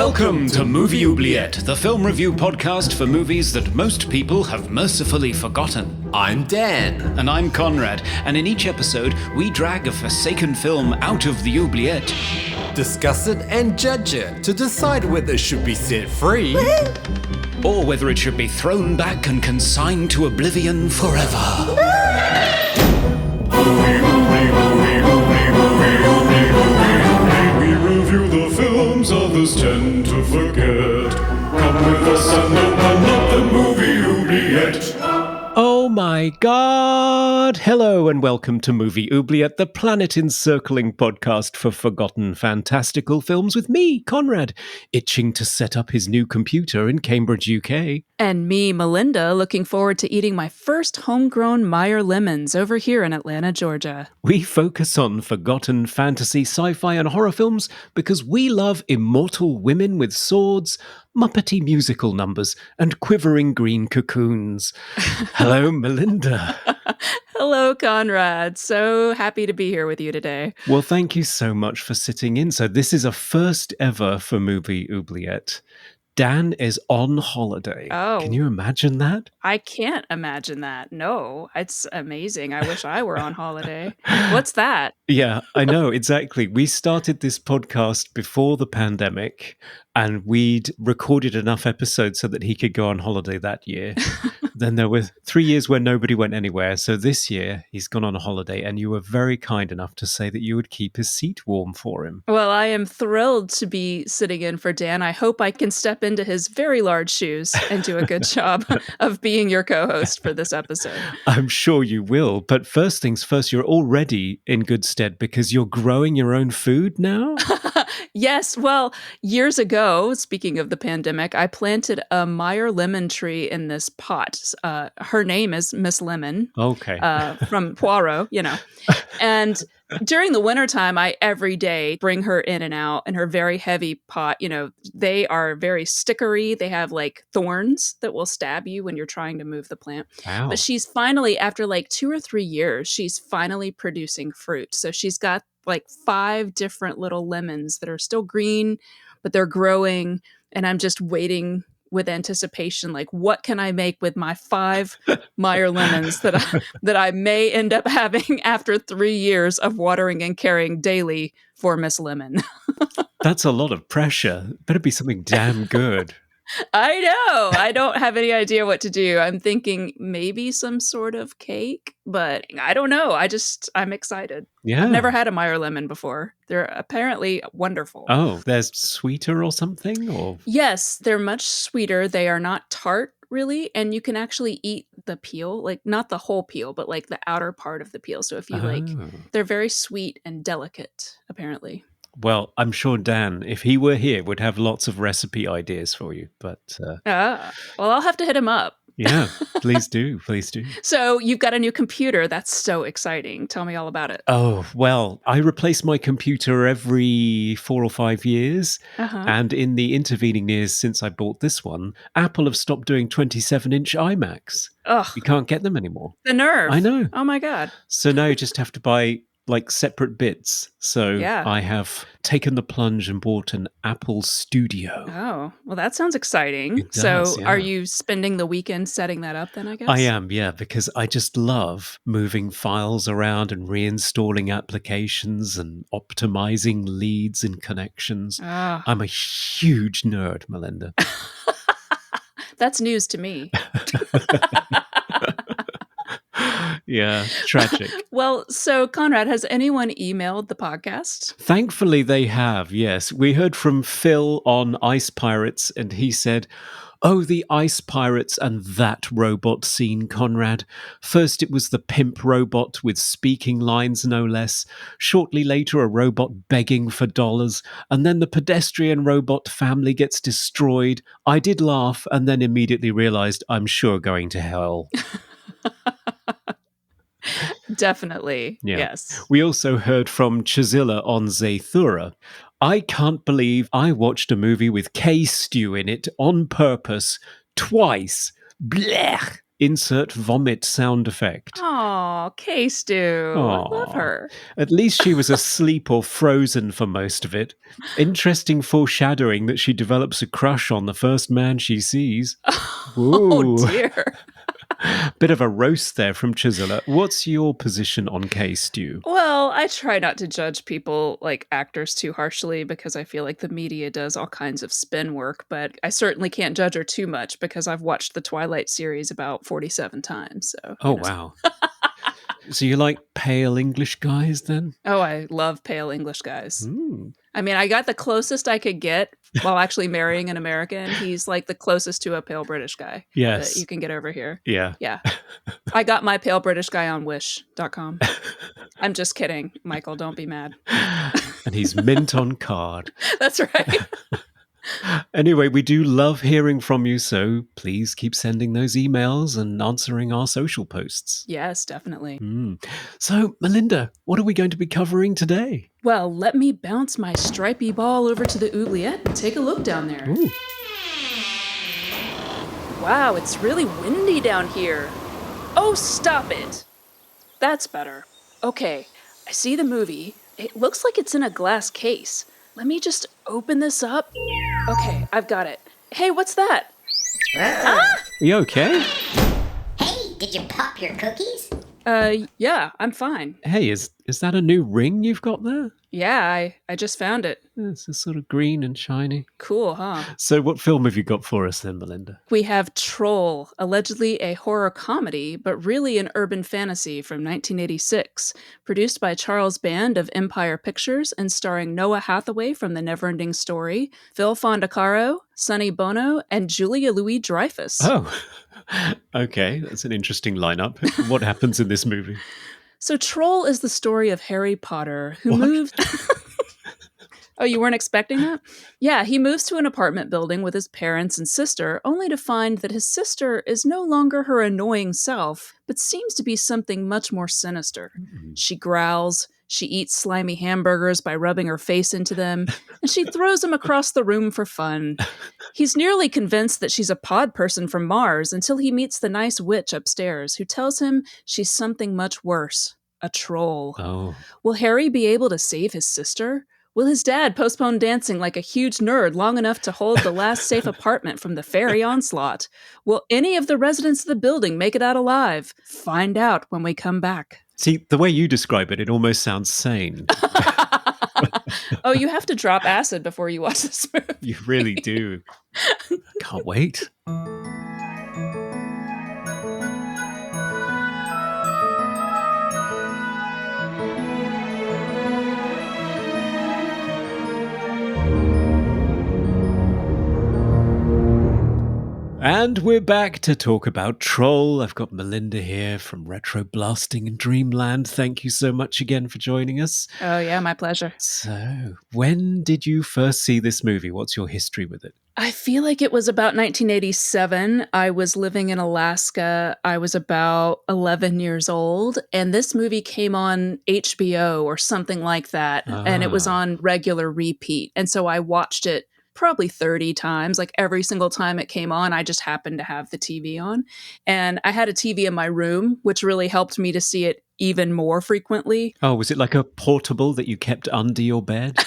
Welcome to Movie Oubliette, the film review podcast for movies that most people have mercifully forgotten. I'm Dan. And I'm Conrad, and in each episode, we drag a forsaken film out of the oubliette, Discuss it and judge it to decide whether it should be set free or whether it should be thrown back and consigned to oblivion forever. We review the films others tend to forget. Come with us and open up the movie oubliette. Oh my God! Hello and welcome to Movie Oubliette, the planet-encircling podcast for forgotten fantastical films with me, Conrad, itching to set up his new computer in Cambridge, UK. And me, Melinda, looking forward to eating my first homegrown Meyer lemons over here in Atlanta, Georgia. We focus on forgotten fantasy, sci-fi and horror films because we love immortal women with swords, Muppety musical numbers, and quivering green cocoons. Hello, Melinda. Hello, Conrad. So happy to be here with you today. Well, thank you so much for sitting in. So this is a first ever for Movie Oubliette. Dan is on holiday. Oh. Can you imagine that? I can't imagine that. No, it's amazing. I wish I were on holiday. What's that? Yeah, I know, exactly. We started this podcast before the pandemic and we'd recorded enough episodes so that he could go on holiday that year. Then there were 3 years where nobody went anywhere. So this year he's gone on a holiday and you were very kind enough to say that you would keep his seat warm for him. Well, I am thrilled to be sitting in for Dan. I hope I can step into his very large shoes and do a good job of being your co-host for this episode. I'm sure you will. But first things first, you're already in good stead because you're growing your own food now? Yes. Well, years ago, speaking of the pandemic, I planted a Meyer lemon tree in this pot. Her name is Miss Lemon. Okay. From Poirot, you know. And during the wintertime, I every day bring her in and out in her very heavy pot. You know, they are very stickery. They have like thorns that will stab you when you're trying to move the plant. Wow. But she's finally, after like 2 or 3 years, she's finally producing fruit. So she's got like 5 different little lemons that are still green, but they're growing. And I'm just waiting with anticipation, like, what can I make with my 5 Meyer lemons that I may end up having after 3 years of watering and caring daily for Miss Lemon? That's a lot of pressure. Better be something damn good. I know. I don't have any idea what to do. I'm thinking maybe some sort of cake, but I don't know. I'm excited. Yeah. I've never had a Meyer lemon before. They're apparently wonderful. Oh, they're sweeter or something? Or Yes, they're much sweeter. They are not tart, really, and you can actually eat the peel, like not the whole peel, but like the outer part of the peel. So if you they're very sweet and delicate, apparently. Well, I'm sure Dan, if he were here, would have lots of recipe ideas for you. But Well, I'll have to hit him up. yeah, please do. Please do. So you've got a new computer. That's so exciting. Tell me all about it. Oh, well, I replace my computer every 4 or 5 years. Uh-huh. And in the intervening years since I bought this one, Apple have stopped doing 27-inch iMacs. Ugh, You can't get them anymore. the nerve. I know. Oh my God. So now you just have to buy like separate bits. So Yeah. I have taken the plunge and bought an Apple Studio. Oh, well, that sounds exciting. It does, So yeah. are you spending the weekend setting that up then, I guess? I am, yeah, because I just love moving files around and reinstalling applications and optimizing leads and connections. Ah, I'm a huge nerd, Melinda. that's news to me. Yeah, tragic. Well, so Conrad, has anyone emailed the podcast? Thankfully, they have, yes. We heard from Phil on Ice Pirates, and he said, "Oh, the Ice Pirates and that robot scene, Conrad. First, it was the pimp robot with speaking lines, no less. Shortly later, a robot begging for dollars. And then the pedestrian robot family gets destroyed. I did laugh and then immediately realized I'm sure going to hell." Definitely. Yeah. Yes. We also heard from Chazilla on Zathura. "I can't believe I watched a movie with K-Stew in it on purpose twice. Blech. insert vomit sound effect. Oh, K-Stew. I love Aw. her. At least she was asleep or frozen for most of it. Interesting foreshadowing that she develops a crush on the first man she sees. Oh, Ooh. dear. Bit of a roast there from Chisela. What's your position on K-Stew? Well, I try not to judge people like actors too harshly because I feel like the media does all kinds of spin work, but I certainly can't judge her too much because I've watched the Twilight series about 47 times. So, Oh, wow. So you like pale English guys then? Oh, I love pale English guys. Mm. I mean, I got the closest I could get while actually marrying an American. He's like the closest to a pale British guy Yes. that you can get over here. Yeah. Yeah. I got my pale British guy on wish.com. I'm just kidding, Michael. Don't be mad. And he's mint on card. That's right. Anyway, we do love hearing from you, so please keep sending those emails and answering our social posts. Yes, definitely. So, Melinda, what are we going to be covering today? Well, let me bounce my stripy ball over to the oubliette and take a look down there. Ooh. Wow, it's really windy down here. Oh, stop it. That's better. Okay, I see the movie. It looks like it's in a glass case. Let me just open this up. Okay, I've got it. Hey, what's that? Are you okay? Hey, did you pop your cookies? Yeah, I'm fine. Hey, is that a new ring you've got there? Yeah, I just found it. It's just sort of green and shiny. Cool, huh? So what film have you got for us then, Melinda? We have Troll, allegedly a horror comedy, but really an urban fantasy from 1986, produced by Charles Band of Empire Pictures and starring Noah Hathaway from The Neverending Story, Phil Fondacaro, Sonny Bono, and Julia Louis-Dreyfus. Oh, okay. That's an interesting lineup. What happens in this movie? So Troll is the story of Harry Potter, who What? moved... Oh, you weren't expecting that? Yeah, he moves to an apartment building with his parents and sister, only to find that his sister is no longer her annoying self, but seems to be something much more sinister. She growls, she eats slimy hamburgers by rubbing her face into them, and she throws them across the room for fun. He's nearly convinced that she's a pod person from Mars until he meets the nice witch upstairs who tells him she's something much worse, a troll. Oh, Will Harry be able to save his sister? Will his dad postpone dancing like a huge nerd long enough to hold the last safe apartment from the fairy onslaught? Will any of the residents of the building make it out alive? Find out when we come back. see, the way you describe it, it almost sounds sane. Oh, you have to drop acid before you watch this movie. You really do. Can't wait. And we're back to talk about Troll. I've got Melinda here from Retro Blasting in Dreamland. Thank you so much again for joining us. Oh, yeah, my pleasure. So, when did you first see this movie? What's your history with it? I feel like it was about 1987. I was living in Alaska. I was about 11 years old, and this movie came on HBO or something like that, and it was Ah. on regular repeat. And so I watched it probably 30 times. Like every single time it came on, I just happened to have the TV on. And I had a TV in my room, which really helped me to see it even more frequently. Oh, was it like a portable that you kept under your bed?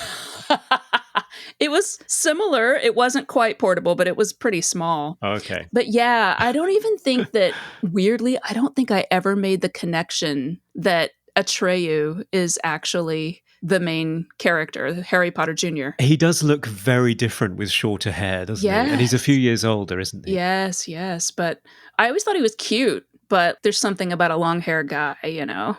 It was similar. It wasn't quite portable, but it was pretty small. Okay. But yeah, I don't even think that, weirdly, I don't think I ever made the connection that Atreyu is actually the main character, Harry Potter Jr. He does look very different with shorter hair, doesn't he? And he's a few years older, isn't he? Yes, yes. But I always thought he was cute. But there's something about a long hair guy, you know?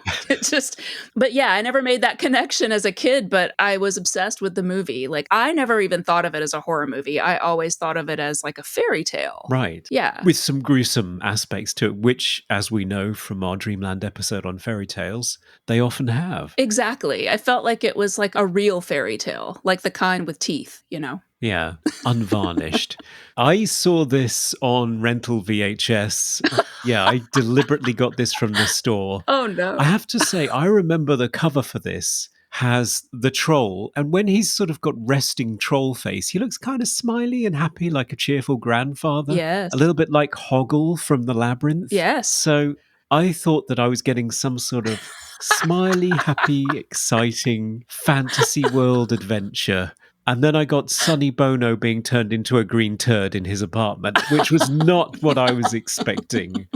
But yeah, I never made that connection as a kid, but I was obsessed with the movie. Like, I never even thought of it as a horror movie. I always thought of it as like a fairy tale. Right. Yeah. With some gruesome aspects to it, which, as we know from our Dreamland episode on fairy tales, they often have. Exactly. I felt like it was like a real fairy tale, like the kind with teeth, you know? Yeah, unvarnished. I saw this on rental VHS. Yeah, I deliberately got this from the store. Oh, no. I have to say, I remember the cover for this has the troll. And when he's sort of got resting troll face, he looks kind of smiley and happy, like a cheerful grandfather. Yes. A little bit like Hoggle from the Labyrinth. Yes. So I thought that I was getting some sort of smiley, happy, exciting fantasy world adventure. And then I got Sonny Bono being turned into a green turd in his apartment, which was not what I was expecting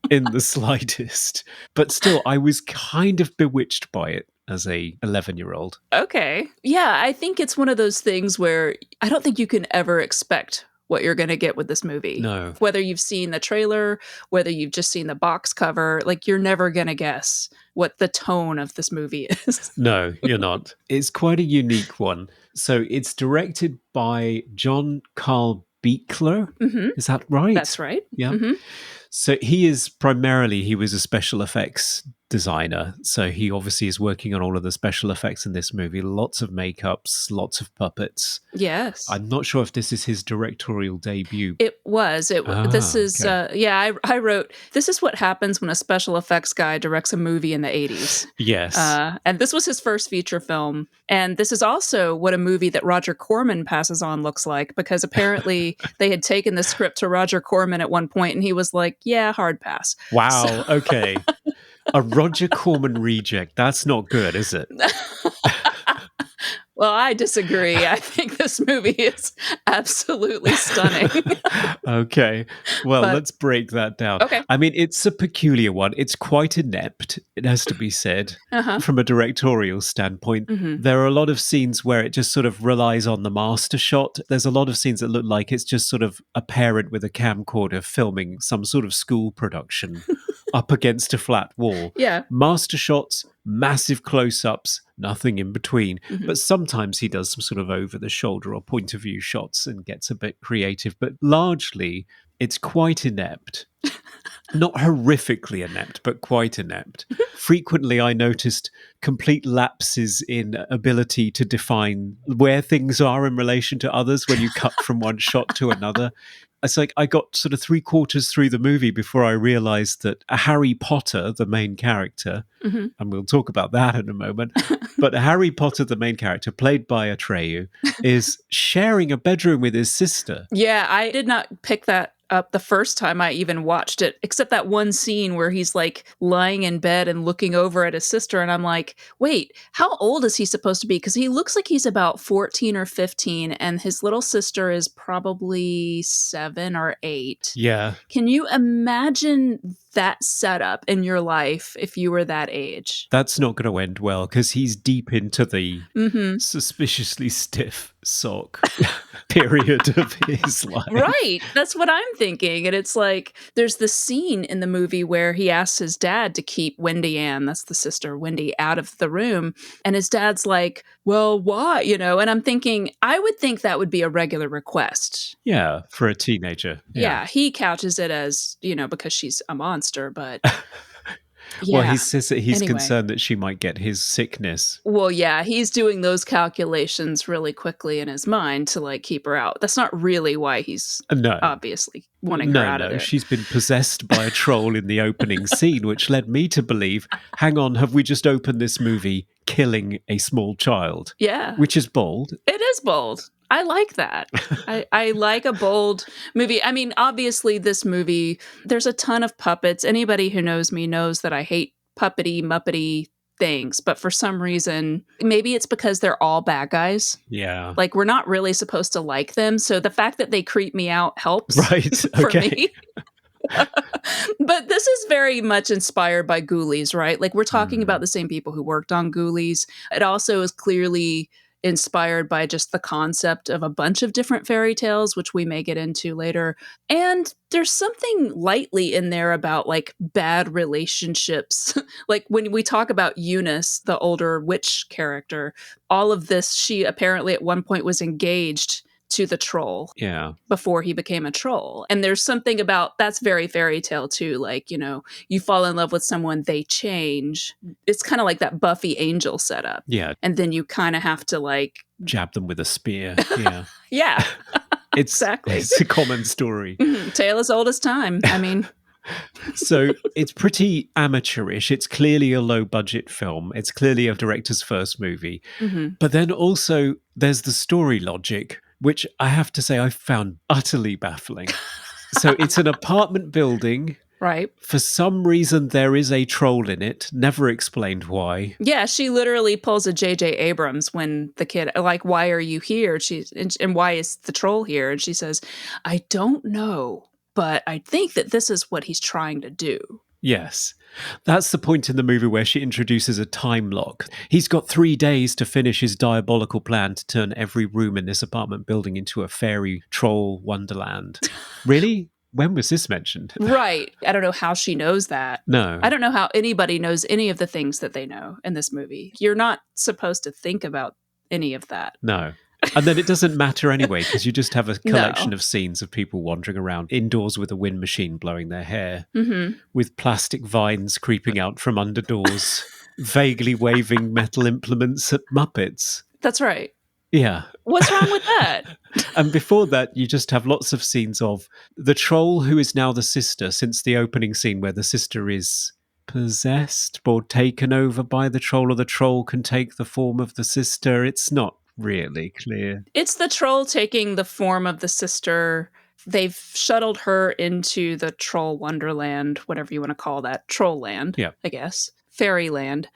in the slightest. But still, I was kind of bewitched by it as a 11-year-old. Okay. Yeah, I think it's one of those things where I don't think you can ever expect what you're going to get with this movie. No. Whether you've seen the trailer, whether you've just seen the box cover, like you're never going to guess what the tone of this movie is. No, you're not. It's quite a unique one. So it's directed by John Carl Buechler. Mhm. Is that right? That's right. Yeah. Mhm. So he was a special effects designer. So he obviously is working on all of the special effects in this movie. Lots of makeups, lots of puppets. Yes. I'm not sure if this is his directorial debut. It was. This is, okay. I wrote, this is what happens when a special effects guy directs a movie in the 80s. Yes. And this was his first feature film. And this is also what a movie that Roger Corman passes on looks like, because apparently they had taken the script to Roger Corman at one point and he was like, yeah, hard pass. Wow. Okay. A Roger Corman reject. That's not good, is it? Well, I disagree. I think this movie is absolutely stunning. Okay. Well, But- let's break that down. Okay. I mean, it's a peculiar one. It's quite inept, it has to be said, Uh-huh. from a directorial standpoint. Mhm. There are a lot of scenes where it just sort of relies on the master shot. There's a lot of scenes that look like it's just sort of a parent with a camcorder filming some sort of school production up against a flat wall. Yeah. Master shots, massive close-ups, nothing in between. Mhm. But sometimes he does some sort of over-the-shoulder or point-of-view shots and gets a bit creative. But largely, it's quite inept. Not horrifically inept, but quite inept. Frequently, I noticed complete lapses in ability to define where things are in relation to others when you cut from one shot to another. It's like I got sort of 3/4 through the movie before I realized that Harry Potter, the main character, Mhm. and we'll talk about that in a moment, but Harry Potter, the main character, played by Atreyu, is sharing a bedroom with his sister. Yeah, I did not pick that up the first time I even watched it, except that one scene where he's like lying in bed and looking over at his sister. And I'm like, wait, how old is he supposed to be? Because he looks like he's about 14 or 15, and his little sister is probably 7 or 8. Yeah. Can you imagine that setup in your life if you were that age? That's not going to end well because he's deep into the Mm-hmm. suspiciously stiff sock period of his life. Right. That's what I'm thinking. And it's like there's this scene in the movie where he asks his dad to keep Wendy Ann, that's the sister, Wendy, out of the room. And his dad's like, well, why? And I'm thinking, I would think that would be a regular request. Yeah, for a teenager. Yeah, he couches it as, because she's a monster, but Well, he says that he's Anyway. concerned that she might get his sickness. Well, yeah, he's doing those calculations really quickly in his mind to like keep her out. That's not really why he's No. obviously wanting her out of there. She's been possessed by a troll in the opening scene, which led me to believe, hang on, have we just opened this movie killing a small child? Yeah. Which is bold. It is bold. I like that. I like a bold movie. I mean, obviously, this movie, there's a ton of puppets. Anybody who knows me knows that I hate puppety, muppety things. But for some reason, maybe it's because they're all bad guys. Yeah. Like, we're not really supposed to like them. So the fact that they creep me out helps Right. for Okay. me. But this is very much inspired by Ghoulies, right? Like, we're talking about the same people who worked on Ghoulies. It also is clearly inspired by just the concept of a bunch of different fairy tales, which we may get into later. And there's something lightly in there about like bad relationships. Like when we talk about Eunice, the older witch character, all of this, she apparently at one point was engaged to the troll Yeah. before he became a troll. And there's something about that's very fairy tale too. Like, you fall in love with someone, they change. It's kind of like that Buffy Angel setup. Yeah. And then you kind of have to like, Jab them with a spear. Yeah. yeah, It's Exactly. It's a common story. tale as old as time. I mean, So it's pretty amateurish. It's clearly a low budget film. It's clearly a director's first movie. Hmm. But then also there's the story logic, which I have to say I found utterly baffling. So it's an apartment building. Right. For some reason, there is a troll in it. Never explained why. Yeah, she literally pulls a J.J. Abrams when the kid, like, why are you here? And why is the troll here? And she says, I don't know, but I think that this is what he's trying to do. Yes. That's the point in the movie where she introduces a time lock. He's got 3 days to finish his diabolical plan to turn every room in this apartment building into a fairy troll wonderland. Really? When was this mentioned? Right. I don't know how she knows that. No. I don't know how anybody knows any of the things that they know in this movie. You're not supposed to think about any of that. No. And then it doesn't matter anyway, because you just have a No. collection of scenes of people wandering around indoors with a wind machine blowing their hair, Hmm. with plastic vines creeping out from under doors, vaguely waving metal implements at Muppets. That's right. Yeah. What's wrong with that? And before that, you just have lots of scenes of the troll who is now the sister, since the opening scene where the sister is possessed or taken over by the troll, or the troll can take the form of the sister. It's not really clear. It's the troll taking the form of the sister. They've shuttled her into the troll wonderland, whatever you want to call that. Troll land, Yeah. I guess. Fairyland.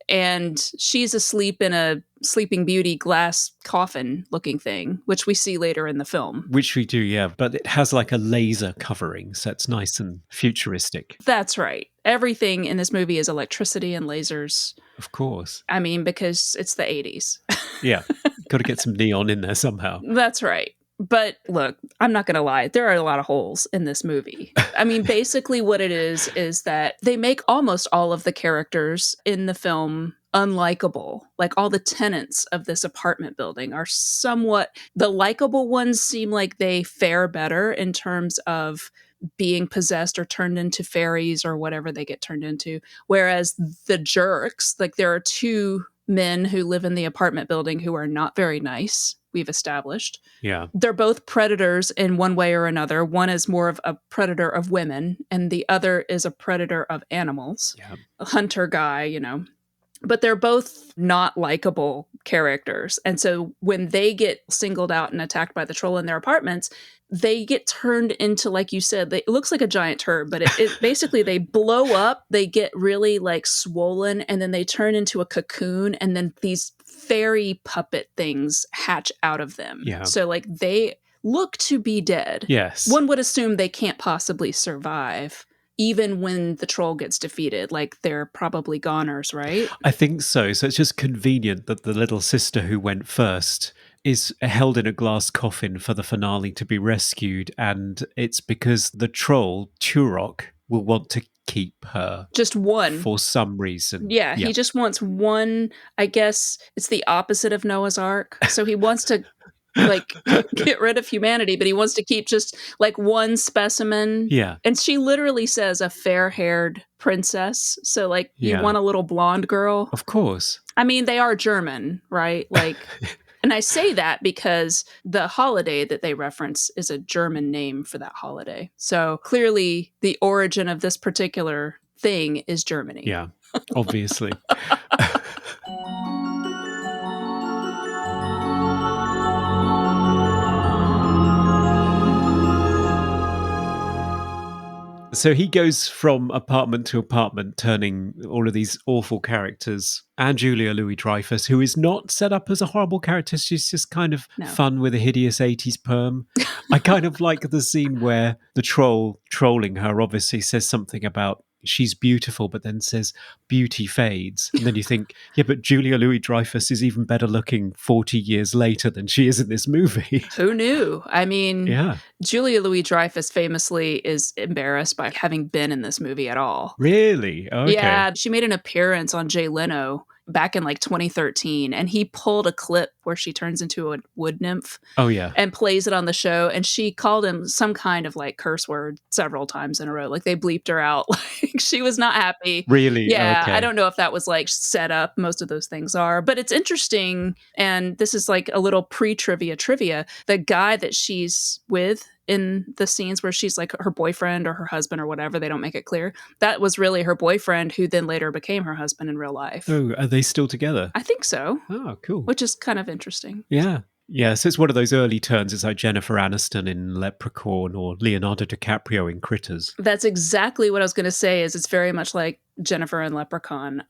And she's asleep in a Sleeping Beauty glass coffin looking thing, which we see later in the film. Which we do, yeah. But it has like a laser covering, so it's nice and futuristic. That's right. Everything in this movie is electricity and lasers. Of course. I mean, because it's the 80s. Yeah. Got to get some neon in there somehow. That's right. But look, I'm not going to lie. There are a lot of holes in this movie. I mean, basically what it is that they make almost all of the characters in the film unlikable. Like all the tenants of this apartment building are somewhat, the likable ones seem like they fare better in terms of being possessed or turned into fairies or whatever they get turned into. Whereas the jerks, like there are two men who live in the apartment building who are not very nice. We've established. Yeah. They're both predators in one way or another. One is more of a predator of women, and the other is a predator of animals. Yeah. A hunter guy, you know. But they're both not likable characters. And so when they get singled out and attacked by the troll in their apartments, they get turned into, like you said, it looks like a giant turd, but it basically they blow up, they get really like swollen, and then they turn into a cocoon, and then these fairy puppet things hatch out of them. Yeah. So like they look to be dead. Yes. One would assume they can't possibly survive. Even when the troll gets defeated, like they're probably goners, right? I think so. So it's just convenient that the little sister who went first is held in a glass coffin for the finale to be rescued. And it's because the troll, Turok, will want to keep her Just one. for some reason. Yeah, he just wants one. I guess it's the opposite of Noah's Ark. So he wants to like get rid of humanity, but he wants to keep just like one specimen. Yeah. And she literally says a fair-haired princess. So like you Yeah. want a little blonde girl. Of course. I mean, they are German, right? Like and I say that because the holiday that they reference is a German name for that holiday. So clearly the origin of this particular thing is Germany. Yeah. Obviously. So he goes from apartment to apartment, turning all of these awful characters, and Julia Louis-Dreyfus, who is not set up as a horrible character. She's just kind of No. fun with a hideous 80s perm. I kind of like the scene where the troll trolling her obviously says something about she's beautiful, but then says beauty fades. And then you think, yeah, but Julia Louis-Dreyfus is even better looking 40 years later than she is in this movie. Who knew? I mean, Yeah. Julia Louis-Dreyfus famously is embarrassed by having been in this movie at all. Really? Okay. Yeah, she made an appearance on Jay Leno back in like 2013, and he pulled a clip where she turns into a wood nymph Oh, yeah. and plays it on the show, and she called him some kind of like curse word several times in a row. Like they bleeped her out. Like she was not happy. Really? Yeah, Okay. I don't know if that was like set up. Most of those things are, but it's interesting. And this is like a little pre-trivia trivia. The guy that she's with in the scenes where she's like her boyfriend or her husband or whatever. They don't make it clear. That was really her boyfriend who then later became her husband in real life. Oh, are they still together? I think so, Oh, cool. which is kind of interesting. Yeah. Yeah, so it's one of those early turns. It's like Jennifer Aniston in Leprechaun or Leonardo DiCaprio in Critters. That's exactly what I was going to say. Is it's very much like Jennifer and Leprechaun.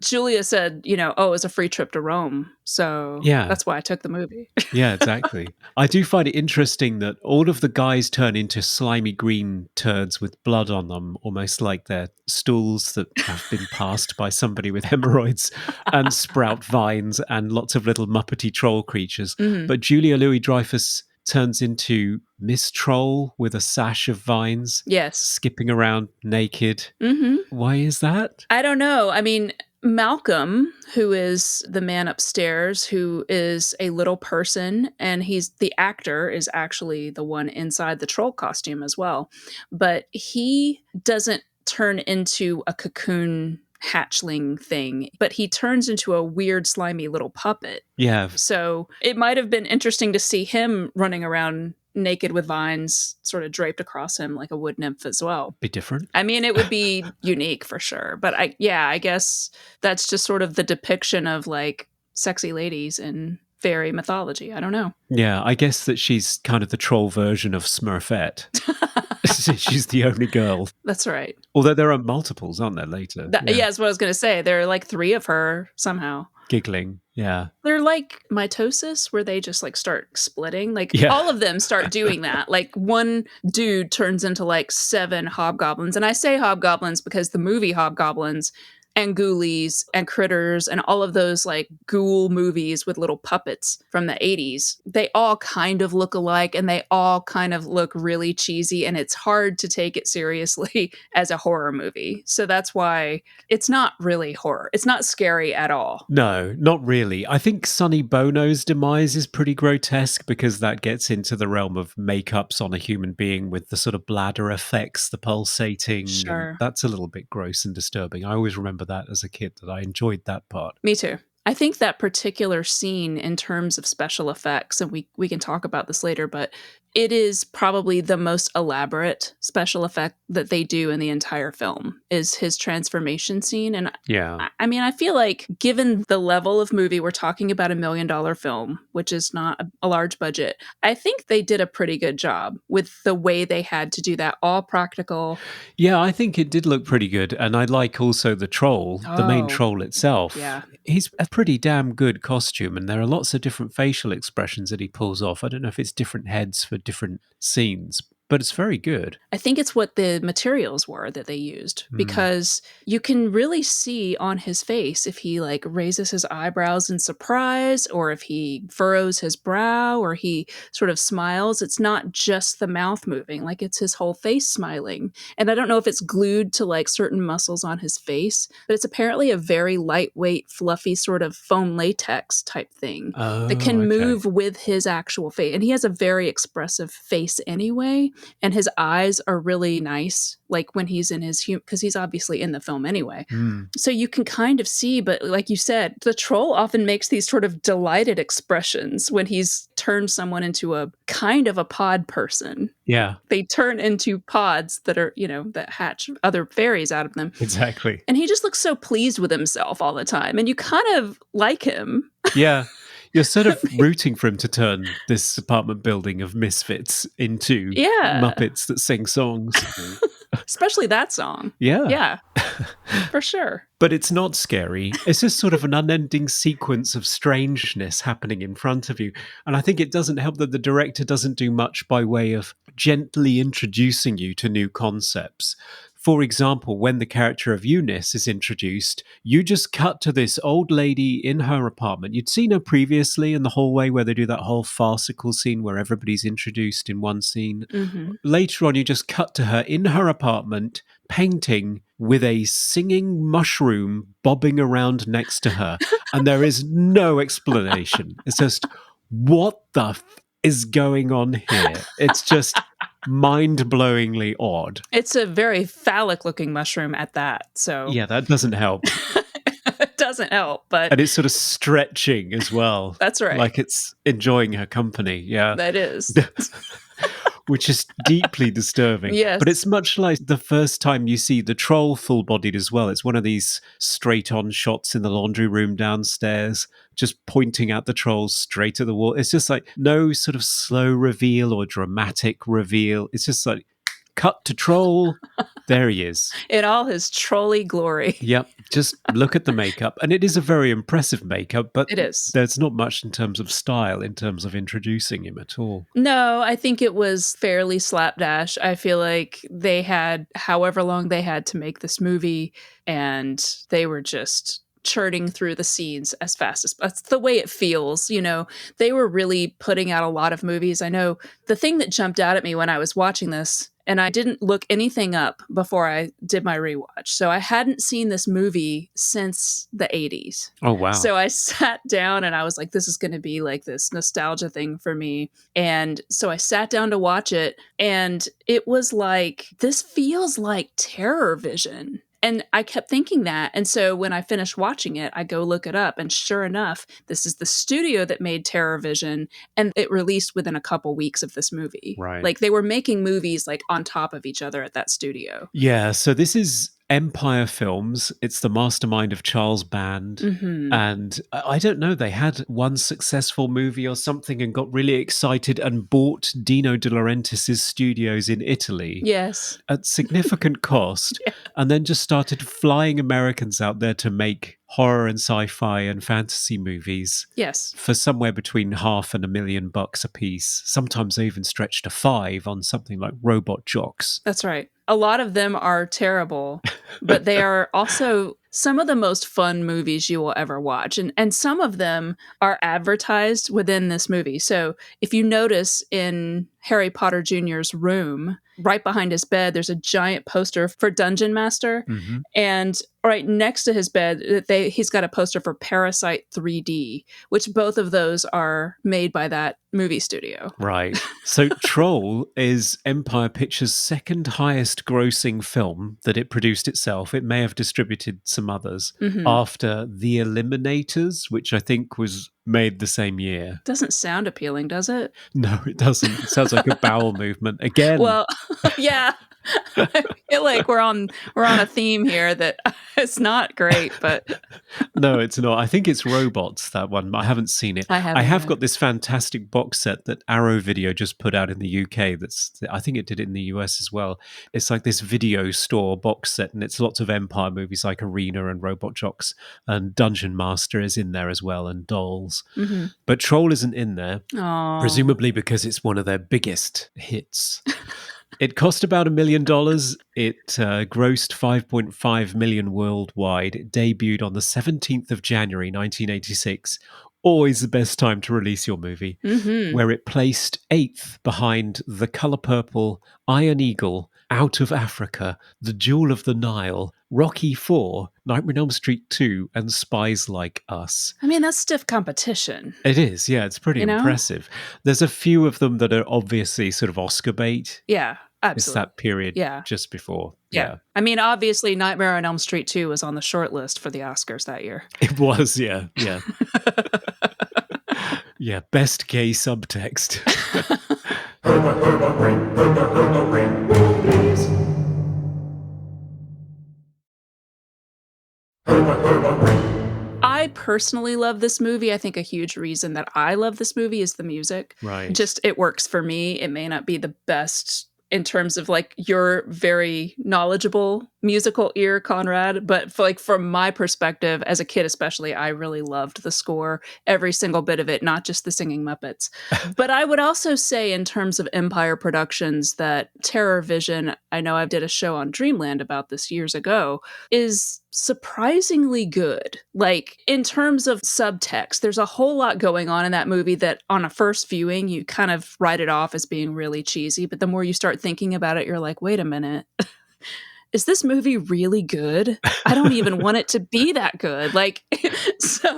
Julia said, oh, it was a free trip to Rome, so Yeah. that's why I took the movie. Yeah, exactly. I do find it interesting that all of the guys turn into slimy green turds with blood on them, almost like they're stools that have been passed by somebody with hemorrhoids, and sprout vines and lots of little Muppety troll creatures. Mhm. But Julia Louis-Dreyfus turns into Miss Troll with a sash of vines, Yes. skipping around naked. hmm Why is that? I don't know. I mean, Malcolm, who is the man upstairs, who is a little person, and he's the actor, is actually the one inside the troll costume as well. But he doesn't turn into a cocoon hatchling thing, but he turns into a weird, slimy little puppet. Yeah, So it might have been interesting to see him running around naked with vines sort of draped across him like a wood nymph as well. be different. I mean, it would be unique for sure. But I guess that's just sort of the depiction of like sexy ladies in fairy mythology. I don't know. Yeah, I guess that she's kind of the troll version of Smurfette. She's the only girl. That's right. Although there are multiples, aren't there, later? Yeah, that's what I was going to say. There are like 3 of her somehow. Giggling. Yeah. They're like mitosis, where they just like start splitting. Like Yeah. all of them start doing that. Like one dude turns into like 7 hobgoblins. And I say hobgoblins because the movie Hobgoblins and Ghoulies and Critters and all of those like ghoul movies with little puppets from the 80s, they all kind of look alike and they all kind of look really cheesy, and it's hard to take it seriously as a horror movie. So that's why it's not really horror. It's not scary at all. No, not really. I think Sonny Bono's demise is pretty grotesque because that gets into the realm of makeups on a human being with the sort of bladder effects, the pulsating. and Sure. That's a little bit gross and disturbing. I always remember that as a kid, that I enjoyed that part. Me too. I think that particular scene in terms of special effects, and we can talk about this later, but it is probably the most elaborate special effect that they do in the entire film is his transformation scene. And Yeah. I mean, I feel like given the level of movie, we're talking about $1 million film, which is not a large budget. I think they did a pretty good job with the way they had to do that, all practical. Yeah, I think it did look pretty good. And I like also the troll, the main Oh. troll itself. Yeah. He's a pretty damn good costume, and there are lots of different facial expressions that he pulls off. I don't know if it's different heads for different scenes, but it's very good. I think it's what the materials were that they used, because you can really see on his face if he like raises his eyebrows in surprise, or if he furrows his brow, or he sort of smiles. It's not just the mouth moving, like it's his whole face smiling. And I don't know if it's glued to like certain muscles on his face, but it's apparently a very lightweight, fluffy sort of foam latex type thing that can okay. move with his actual face. And he has a very expressive face anyway. And his eyes are really nice, like when he's in his because he's obviously in the film anyway. So you can kind of see, but like you said, the troll often makes these sort of delighted expressions when he's turned someone into a kind of a pod person. Yeah, They turn into pods that are, that hatch other fairies out of them. exactly. And he just looks so pleased with himself all the time. And you kind of like him. Yeah. You're sort of rooting for him to turn this apartment building of misfits into Yeah. Muppets that sing songs. Especially that song. Yeah. Yeah, for sure. But it's not scary. It's just sort of an unending sequence of strangeness happening in front of you. And I think it doesn't help that the director doesn't do much by way of gently introducing you to new concepts. For example, when the character of Eunice is introduced, you just cut to this old lady in her apartment. You'd seen her previously in the hallway where they do that whole farcical scene where everybody's introduced in one scene. Later on, you just cut to her in her apartment painting with a singing mushroom bobbing around next to her. And there is no explanation. It's just, what the is going on here? It's just mind-blowingly odd. It's a very phallic looking mushroom at that. So Yeah, that doesn't help. it doesn't help, but And it's sort of stretching as well. that's right. Like it's enjoying her company. Yeah. That is. which is deeply disturbing. Yes. But it's much like the first time you see the troll full-bodied as well. It's one of these straight-on shots in the laundry room downstairs, just pointing at the troll straight at the wall. It's just like no sort of slow reveal or dramatic reveal. It's just like cut to troll. There he is. In all his trolley glory. Yep. Just look at the makeup. And it is a very impressive makeup, but It is. there's not much in terms of style, in terms of introducing him at all. No, I think it was fairly slapdash. I feel like they had however long they had to make this movie, and they were just churning through the scenes as fast as that's the way it feels. You know, they were really putting out a lot of movies. I know the thing that jumped out at me when I was watching this, and I didn't look anything up before I did my rewatch. So I hadn't seen this movie since the 80s. Oh, wow. So I sat down and I was like, this is going to be like this nostalgia thing for me. And so I sat down to watch it, and it was like, this feels like Terror Vision. And I kept thinking that. And so when I finished watching it, I go look it up. And sure enough, this is the studio that made Terror Vision. And it released within a couple weeks of this movie. Right. Like they were making movies like on top of each other at that studio. Yeah, so this is Empire Films. It's the mastermind of Charles Band. Mhm. And I don't know, they had one successful movie or something and got really excited and bought Dino De Laurentiis' studios in Italy Yes. at significant cost, and then just started flying Americans out there to make horror and sci-fi and fantasy movies Yes. for somewhere between $500,000 and $1 million a piece. Sometimes they even stretched to 5 on something like Robot Jocks. That's right. A lot of them are terrible, but they are also some of the most fun movies you will ever watch. And some of them are advertised within this movie. So if you notice in Harry Potter Jr.'s room, right behind his bed, there's a giant poster for Dungeon Master. Mhm. And right next to his bed, he's got a poster for Parasite 3D, which both of those are made by that movie studio. Right. So Troll is Empire Pictures' second highest grossing film that it produced itself. It may have distributed some others Mhm. after The Eliminators, which I think was made the same year. Doesn't sound appealing, does it? No, it doesn't. It sounds like a bowel movement. Again, Well, yeah. I feel like we're on a theme here that it's not great, but no, it's not. I think it's Robots, that one. I haven't seen it. I haven't I have yet. got this fantastic box set that Arrow Video just put out in the UK. I think it did it in the US as well. It's like this video store box set, and it's lots of Empire movies like Arena and Robot Jocks, and Dungeon Master is in there as well, and Dolls. Mhm. But Troll isn't in there, Aw. presumably because it's one of their biggest hits. It cost about $1 million. It grossed 5.5 million worldwide. It debuted on the 17th of January, 1986. Always the best time to release your movie, Mhm. where it placed 8th behind The Colour Purple, Iron Eagle, Out of Africa, The Jewel of the Nile, Rocky IV, Nightmare on Elm Street 2, and Spies Like Us. I mean, that's stiff competition. It is, yeah, it's pretty You know? impressive. There's a few of them that are obviously sort of Oscar bait. Yeah, It's absolutely. that period Yeah. just before. Yeah. I mean, obviously, Nightmare on Elm Street 2 was on the short list for the Oscars that year. It was, yeah. Yeah, best gay subtext. I personally love this movie. I think a huge reason that I love this movie is the music. Right. Just it works for me. It may not be the best in terms of like your very knowledgeable musical ear, Conrad, but from my perspective as a kid especially, I really loved the score, every single bit of it, not just the singing Muppets. But I would also say in terms of Empire Productions that Terror Vision, I know I did a show on Dreamland about this years ago, is surprisingly good. Like in terms of subtext, there's a whole lot going on in that movie that on a first viewing, you kind of write it off as being really cheesy. But the more you start thinking about it, you're like, wait a minute. Is this movie really good? I don't even want it to be that good. Like, so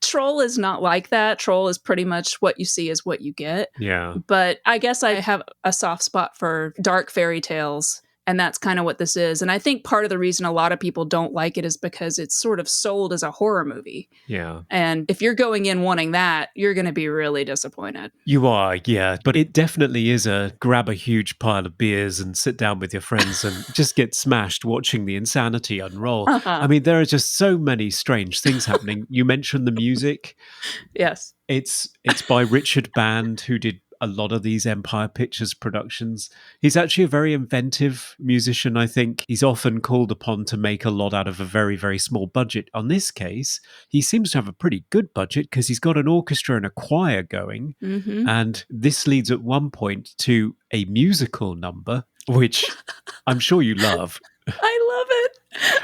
Troll is not like that. Troll is pretty much what you see is what you get. Yeah. But I guess I have a soft spot for dark fairy tales And that's kind of what this is. And I think part of the reason a lot of people don't like it is because it's sort of sold as a horror movie. Yeah. And if you're going in wanting that, you're going to be really disappointed. You are, yeah. But it definitely is a grab a huge pile of beers and sit down with your friends and just get smashed watching the insanity unroll. I mean, there are just so many strange things happening. You mentioned the music. Yes. It's by Richard Band, who did a lot of these Empire Pictures productions. He's actually a very inventive musician, I think. He's often called upon to make a lot out of a very, very small budget. On this case, he seems to have a pretty good budget because he's got an orchestra and a choir going. Mm-hmm. And this leads at one point to a musical number, which I'm sure you love. I love it.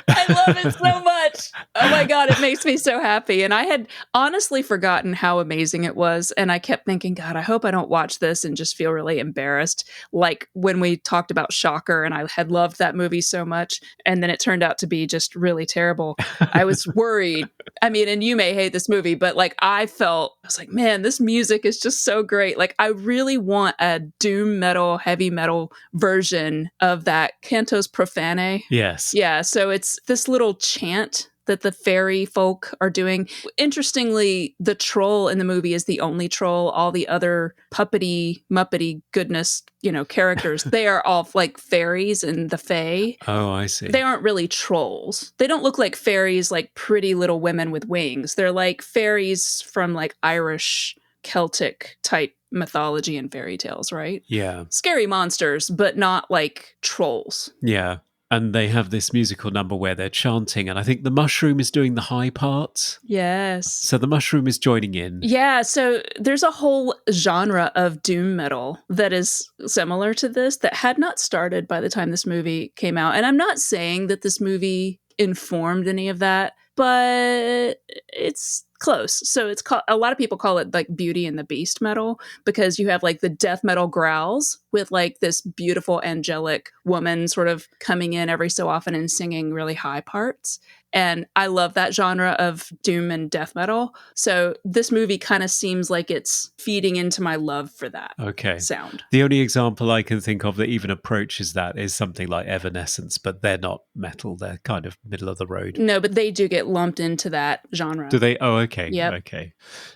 I love it so much. Oh my God, it makes me so happy. And I had honestly forgotten how amazing it was. And I kept thinking, God, I hope I don't watch this and just feel really embarrassed. Like when we talked about Shocker and I had loved that movie so much. And then it turned out to be just really terrible. I was worried. I mean, and you may hate this movie, but like I was like, man, this music is just so great. Like I really want a doom metal, heavy metal version of that Cantos Profane. Yes. Yeah, so it's this little chant that the fairy folk are doing. Interestingly, the troll in the movie is the only troll. All the other puppety, muppety goodness, characters, they are all like fairies and the fae. Oh, I see. They aren't really trolls. They don't look like fairies, like pretty little women with wings. They're like fairies from like Irish, Celtic type mythology and fairy tales, right? Yeah. Scary monsters, but not like trolls. Yeah. And they have this musical number where they're chanting, and I think the mushroom is doing the high parts. Yes. So the mushroom is joining in. Yeah, so there's a whole genre of doom metal that is similar to this that had not started by the time this movie came out. And I'm not saying that this movie informed any of that, but it's close. So it's called, a lot of people call it like Beauty and the Beast metal because you have like the death metal growls with like this beautiful angelic woman sort of coming in every so often and singing really high parts. And I love that genre of doom and death metal. So this movie kind of seems like it's feeding into my love for that sound. The only example I can think of that even approaches that is something like Evanescence, but they're not metal. They're kind of middle of the road. No, but they do get lumped into that genre. Do they? Oh, okay. Yep. Okay.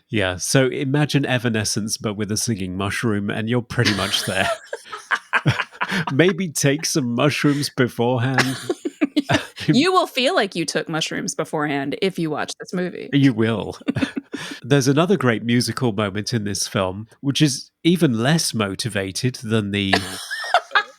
Yeah. So imagine Evanescence, but with a singing mushroom, and you're pretty much there. Maybe take some mushrooms beforehand. You will feel like you took mushrooms beforehand if you watch this movie. You will. There's another great musical moment in this film, which is even less motivated than the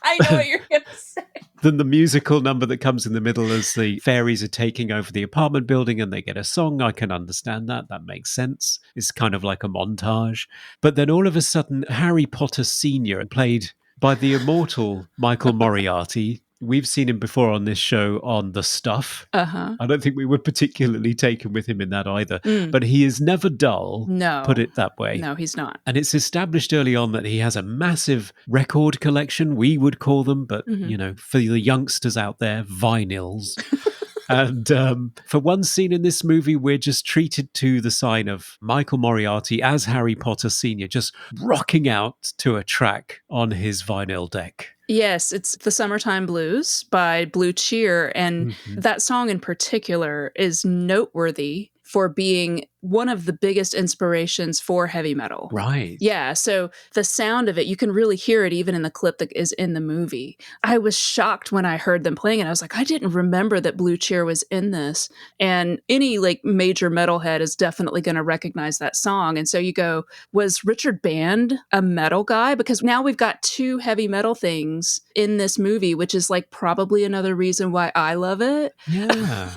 I know what you're going to say. Than the musical number that comes in the middle as the fairies are taking over the apartment building and they get a song. I can understand that. That makes sense. It's kind of like a montage. But then all of a sudden, Harry Potter Sr., played by the immortal Michael Moriarty. We've seen him before on this show on The Stuff. Uh-huh. I don't think we were particularly taken with him in that either. But he is never dull, No. put it that way. No, he's not. And it's established early on that he has a massive record collection, we would call them, but, for the youngsters out there, vinyls. And for one scene in this movie, we're just treated to the sign of Michael Moriarty as Harry Potter Sr., just rocking out to a track on his vinyl deck. Yes, it's The Summertime Blues by Blue Cheer. And that song in particular is noteworthy for being one of the biggest inspirations for heavy metal. Right. Yeah, so the sound of it, you can really hear it even in the clip that is in the movie. I was shocked when I heard them playing it. I was like, I didn't remember that Blue Cheer was in this. And any like major metalhead is definitely going to recognize that song. And so you go, was Richard Band a metal guy? Because now we've got two heavy metal things in this movie, which is like probably another reason why I love it. Yeah.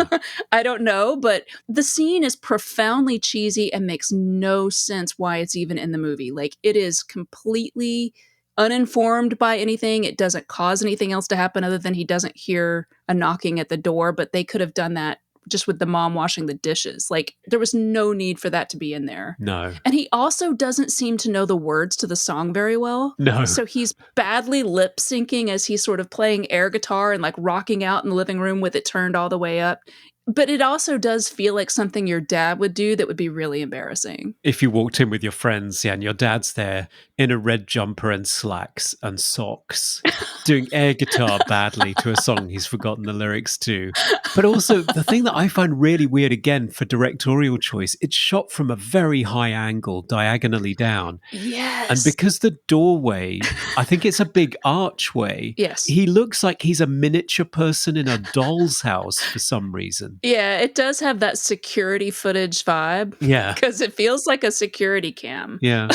I don't know, but the scene is profoundly cheesy and makes no sense why it's even in the movie. Like it is completely uninformed by anything. It doesn't cause anything else to happen other than he doesn't hear a knocking at the door, but they could have done that just with the mom washing the dishes. Like there was no need for that to be in there. No. And he also doesn't seem to know the words to the song very well. No. So he's badly lip syncing as he's sort of playing air guitar and like rocking out in the living room with it turned all the way up. But it also does feel like something your dad would do that would be really embarrassing. If you walked in with your friends, and your dad's there in a red jumper and slacks and socks, doing air guitar badly to a song he's forgotten the lyrics to. But also, the thing that I find really weird, again, for directorial choice, it's shot from a very high angle, diagonally down. Yes. And because the doorway, I think it's a big archway, Yes. he looks like he's a miniature person in a doll's house for some reason. Yeah, it does have that security footage vibe. Yeah. Because it feels like a security cam. Yeah.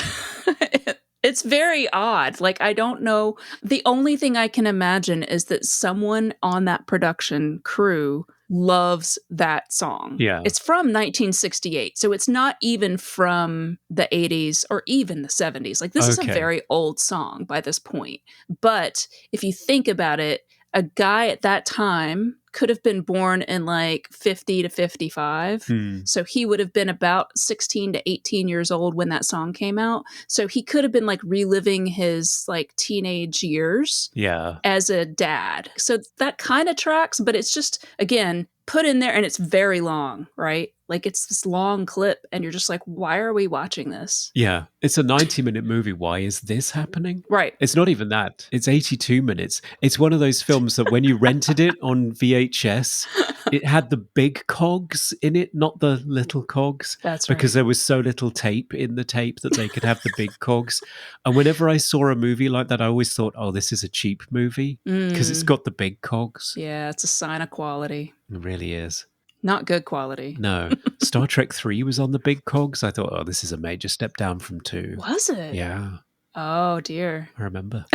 It's very odd. Like, I don't know. The only thing I can imagine is that someone on that production crew loves that song. Yeah. It's from 1968. So it's not even from the 80s or even the 70s. Like, this is a Okay. very old song by this point. But if you think about it, a guy at that time could have been born in like 50 to 55. So he would have been about 16 to 18 years old when that song came out. So he could have been like reliving his like teenage years Yeah. as a dad. So that kind of tracks, but it's just, again, put in there and it's very long, right? Like it's this long clip and you're just like, why are we watching this? Yeah. It's a 90-minute movie. Why is this happening? Right. It's not even that. It's 82 minutes. It's one of those films that when you rented it on VHS, it had the big cogs in it, not the little cogs. That's right. Because there was so little tape in the tape that they could have the big cogs. And whenever I saw a movie like that, I always thought, oh, this is a cheap movie because it's got the big cogs. Yeah, it's a sign of quality. It really is. Not good quality. No. Star Trek 3 was on the big cogs. I thought, oh, this is a major step down from 2. Was it? Yeah, Oh, dear. I remember.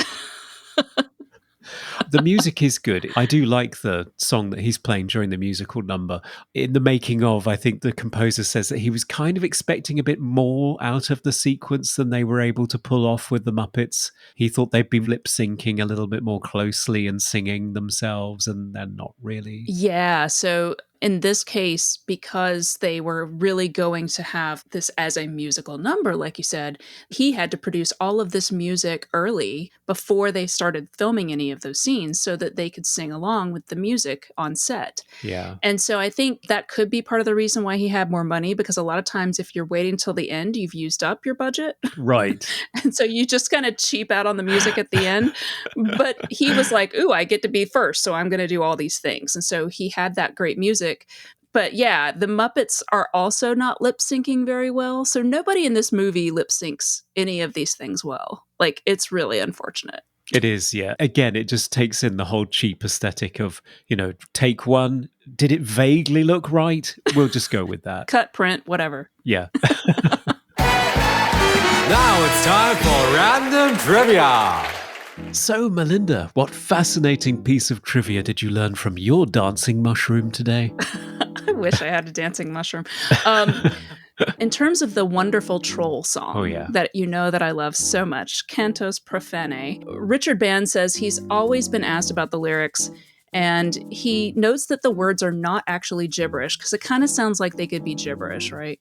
The music is good. I do like the song that he's playing during the musical number. In the making of, I think the composer says that he was kind of expecting a bit more out of the sequence than they were able to pull off with the Muppets. He thought they'd be lip syncing a little bit more closely and singing themselves, and they're not really. Yeah. So in this case, because they were really going to have this as a musical number, like you said, he had to produce all of this music early before they started filming any of those scenes so that they could sing along with the music on set. Yeah. And so I think that could be part of the reason why he had more money, because a lot of times if you're waiting till the end, you've used up your budget. Right. And so you just kind of cheap out on the music at the end. But he was like, ooh, I get to be first, so I'm going to do all these things. And so he had that great music. But yeah, the Muppets are also not lip syncing very well. So nobody in this movie lip syncs any of these things well. Like, it's really unfortunate. It is, yeah. Again, it just takes in the whole cheap aesthetic of, take one. Did it vaguely look right? We'll just go with that. Cut, print, whatever. Yeah. Now it's time for random trivia. So, Melinda, what fascinating piece of trivia did you learn from your dancing mushroom today? I wish I had a dancing mushroom. In terms of the wonderful troll song Oh, yeah. that you know that I love so much, Cantos Profane, Richard Band says he's always been asked about the lyrics, and he notes that the words are not actually gibberish, because it kind of sounds like they could be gibberish, right?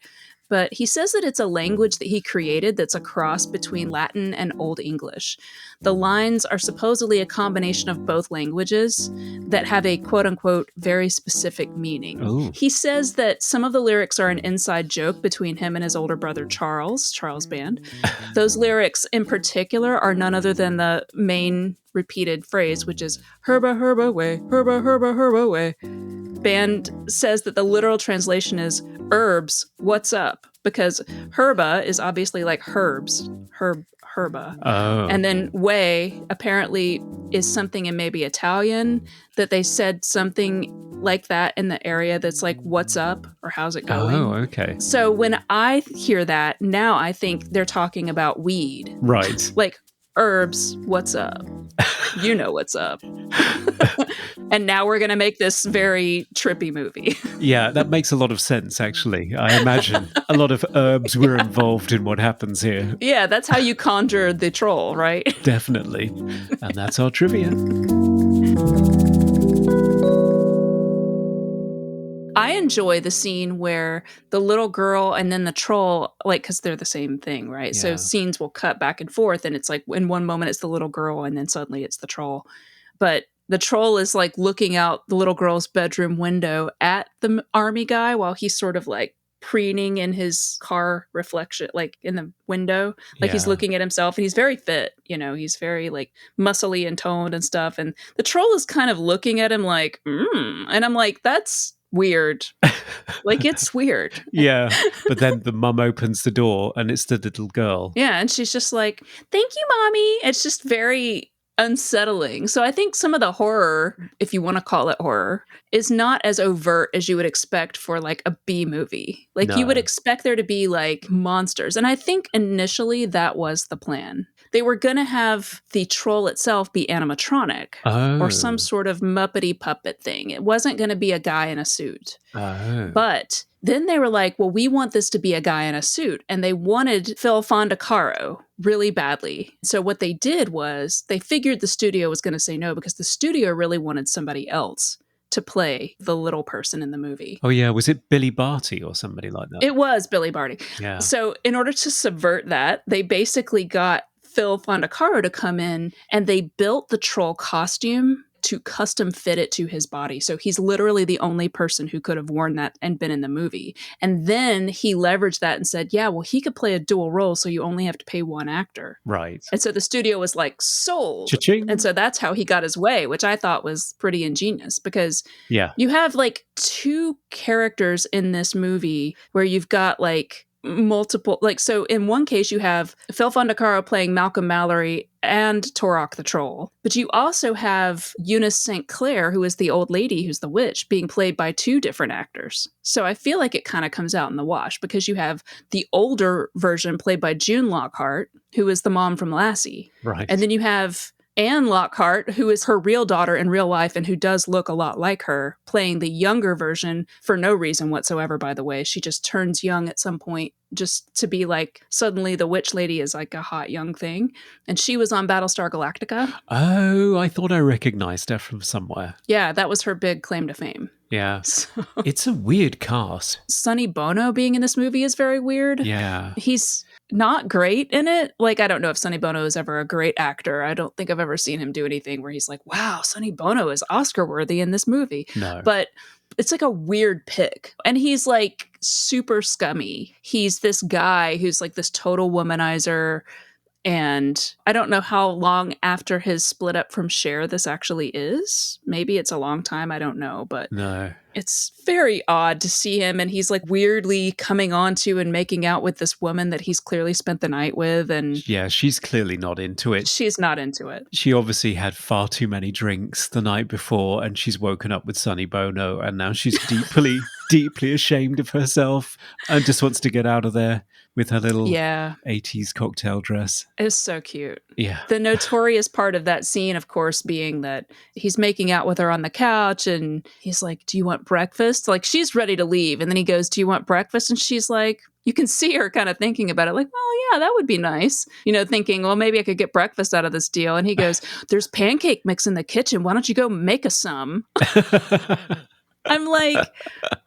But he says that it's a language that he created that's a cross between Latin and Old English. The lines are supposedly a combination of both languages that have a quote-unquote very specific meaning. Oh. He says that some of the lyrics are an inside joke between him and his older brother Charles Band. Those lyrics in particular are none other than the main repeated phrase, which is herba herba way, herba herba herba way. Band says that the literal translation is herbs, what's up? Because herba is obviously like herbs, herba. Oh. And then way apparently is something in maybe Italian, that they said something like that in the area that's like, what's up? Or how's it going? Oh, okay. So when I hear that, now I think they're talking about weed. Right. Like, herbs, what's up? You know what's up. And now we're going to make this very trippy movie. Yeah, that makes a lot of sense, actually. I imagine a lot of herbs were involved in what happens here. Yeah, that's how you conjure the troll, right? Definitely. And that's our trivia. I enjoy the scene where the little girl and then the troll, like, because they're the same thing, right? Yeah. So scenes will cut back and forth, and it's like in one moment it's the little girl, and then suddenly it's the troll. But the troll is like looking out the little girl's bedroom window at the army guy while he's sort of like preening in his car reflection, like in the window. Like he's Yeah. looking at himself and he's very fit, he's very like muscly and toned and stuff. And the troll is kind of looking at him like, and I'm like, that's weird. Like, it's weird. Yeah. But then the mum opens the door and it's the little girl. Yeah. And she's just like, thank you, mommy. It's just very unsettling. So I think some of the horror, if you want to call it horror, is not as overt as you would expect for like a B movie. Like you would No. expect there to be like monsters. And I think initially that was the plan. They were going to have the troll itself be animatronic or some sort of Muppety puppet thing. It wasn't going to be a guy in a suit. Oh. But then they were like, well, we want this to be a guy in a suit. And they wanted Phil Fondacaro really badly. So what they did was they figured the studio was going to say no because the studio really wanted somebody else to play the little person in the movie. Oh, yeah. Was it Billy Barty or somebody like that? It was Billy Barty. Yeah. So in order to subvert that, they basically got Phil Fondacaro to come in and they built the troll costume to custom fit it to his body. So he's literally the only person who could have worn that and been in the movie. And then he leveraged that and said, yeah, well, he could play a dual role, so you only have to pay one actor. Right. And so the studio was like, sold. Cha-ching. And so that's how he got his way, which I thought was pretty ingenious because Yeah. you have like two characters in this movie where you've got like multiple, like, so in one case you have Phil Fondacaro playing Malcolm Mallory and Torok the Troll, but you also have Eunice St. Clair, who is the old lady who's the witch, being played by two different actors. So I feel like it kind of comes out in the wash because you have the older version played by June Lockhart, who is the mom from Lassie. Right. And then you have Anne Lockhart, who is her real daughter in real life and who does look a lot like her, playing the younger version for no reason whatsoever, by the way. She just turns young at some point just to be like, suddenly the witch lady is like a hot young thing. And she was on Battlestar Galactica. Oh, I thought I recognized her from somewhere. Yeah, that was her big claim to fame. Yeah. So, It's a weird cast. Sonny Bono being in this movie is very weird. Yeah. He's not great in it. Like, I don't know if Sonny Bono is ever a great actor. I don't think I've ever seen him do anything where he's like, wow, Sonny Bono is Oscar worthy in this movie. No. But it's like a weird pick. And he's like super scummy. He's this guy who's like this total womanizer. And I don't know how long after his split up from Cher this actually is. Maybe it's a long time. I don't know. But No. it's very odd to see him. And he's like weirdly coming on to and making out with this woman that he's clearly spent the night with. And Yeah, she's clearly not into it. she's not into it. She obviously had far too many drinks the night before and she's woken up with Sonny Bono and now she's deeply, deeply ashamed of herself and just wants to get out of there with her little Yeah, 80s cocktail dress. it's so cute. Yeah. The notorious part of that scene, of course, being that he's making out with her on the couch and he's like, do you want breakfast? Like, she's ready to leave. And then he goes, do you want breakfast? And she's like, you can see her kind of thinking about it, like, well, yeah, that would be nice. Thinking, well, maybe I could get breakfast out of this deal. And he goes, there's pancake mix in the kitchen. Why don't you go make us some? I'm like,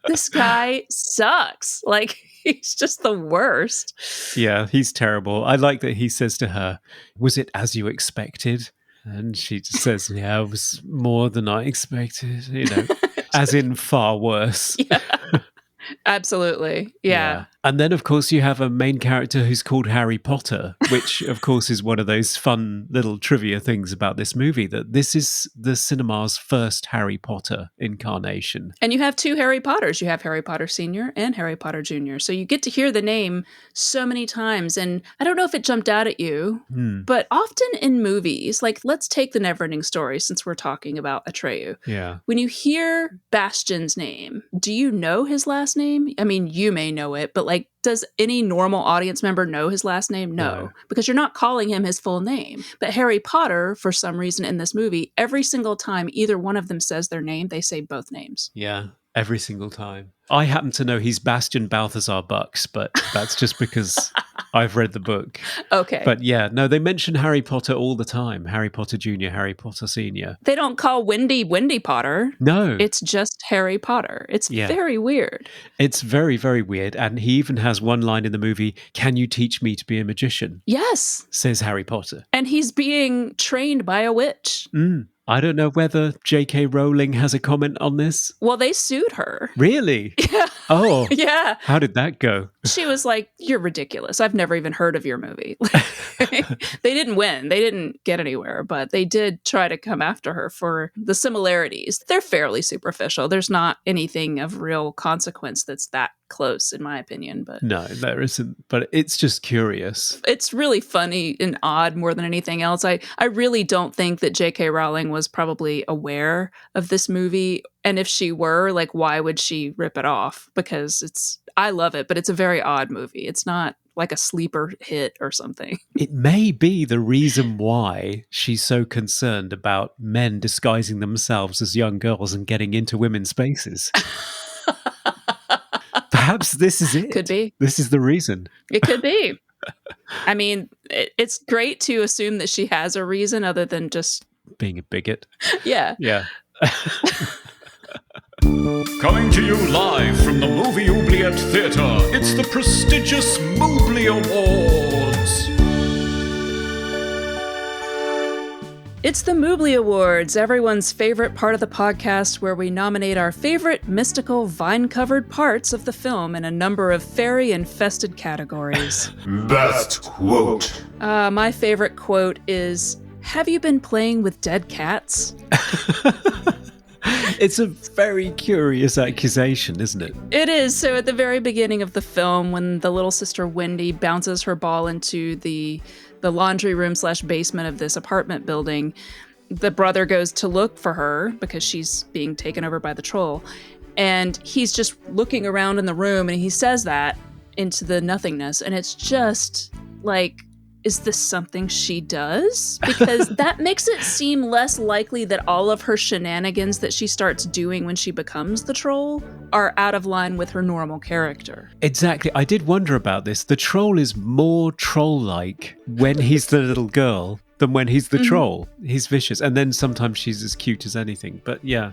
this guy sucks. Like, he's just the worst. Yeah, he's terrible. I like that he says to her, was it as you expected? And she just says, yeah, it was more than I expected, as in far worse. Yeah. Absolutely. Yeah. And then, of course, you have a main character who's called Harry Potter, which, of course, is one of those fun little trivia things about this movie, that this is the cinema's first Harry Potter incarnation. And you have two Harry Potters. You have Harry Potter Sr. and Harry Potter Jr. So you get to hear the name so many times. And I don't know if it jumped out at you, but often in movies, like let's take The Neverending Story since we're talking about Atreyu. Yeah. When you hear Bastian's name, do you know his last name? I mean, you may know it, but like, does any normal audience member know his last name? No, because you're not calling him his full name. But Harry Potter, for some reason in this movie, every single time either one of them says their name, they say both names. Yeah, every single time. I happen to know he's Bastian Balthazar Bucks, but that's just because I've read the book. Okay. But yeah, no, they mention Harry Potter all the time. Harry Potter Jr., Harry Potter Sr. They don't call Wendy Potter. No. It's just Harry Potter. It's very weird. It's very, very weird. And he even has one line in the movie, can you teach me to be a magician? Yes. Says Harry Potter. And he's being trained by a witch. I don't know whether J.K. Rowling has a comment on this. Well, they sued her. Really? Yeah. Oh, Yeah. how did that go? She was like, "You're ridiculous. I've never even heard of your movie." They didn't win. They didn't get anywhere, but they did try to come after her for the similarities. They're fairly superficial. There's not anything of real consequence that's that close, in my opinion. But No, there isn't. But it's just curious. it's really funny and odd more than anything else. I really don't think that J.K. Rowling was probably aware of this movie. And if she were, like, why would she rip it off? Because I love it, but it's a very odd movie. It's not like a sleeper hit or something. It may be the reason why she's so concerned about men disguising themselves as young girls and getting into women's spaces. Perhaps this is it. Could be. This is the reason. It could be. I mean, it's great to assume that she has a reason other than just, Being a bigot. yeah. Yeah. Coming to you live from the Movie Oubliette Theatre, it's the prestigious Mobley Awards. It's the Moobly Awards, everyone's favorite part of the podcast where we nominate our favorite mystical, vine-covered parts of the film in a number of fairy-infested categories. Best quote. My favorite quote is, "Have you been playing with dead cats?" It's a very curious accusation, isn't it? It is. So at the very beginning of the film, when the little sister Wendy bounces her ball into the laundry room / basement of this apartment building, the brother goes to look for her because she's being taken over by the troll. And he's just looking around in the room and he says that into the nothingness. And it's just like, is this something she does? Because that makes it seem less likely that all of her shenanigans that she starts doing when she becomes the troll are out of line with her normal character. Exactly. I did wonder about this. The troll is more troll-like when he's the little girl than when he's the troll. He's vicious. And then sometimes she's as cute as anything. But yeah,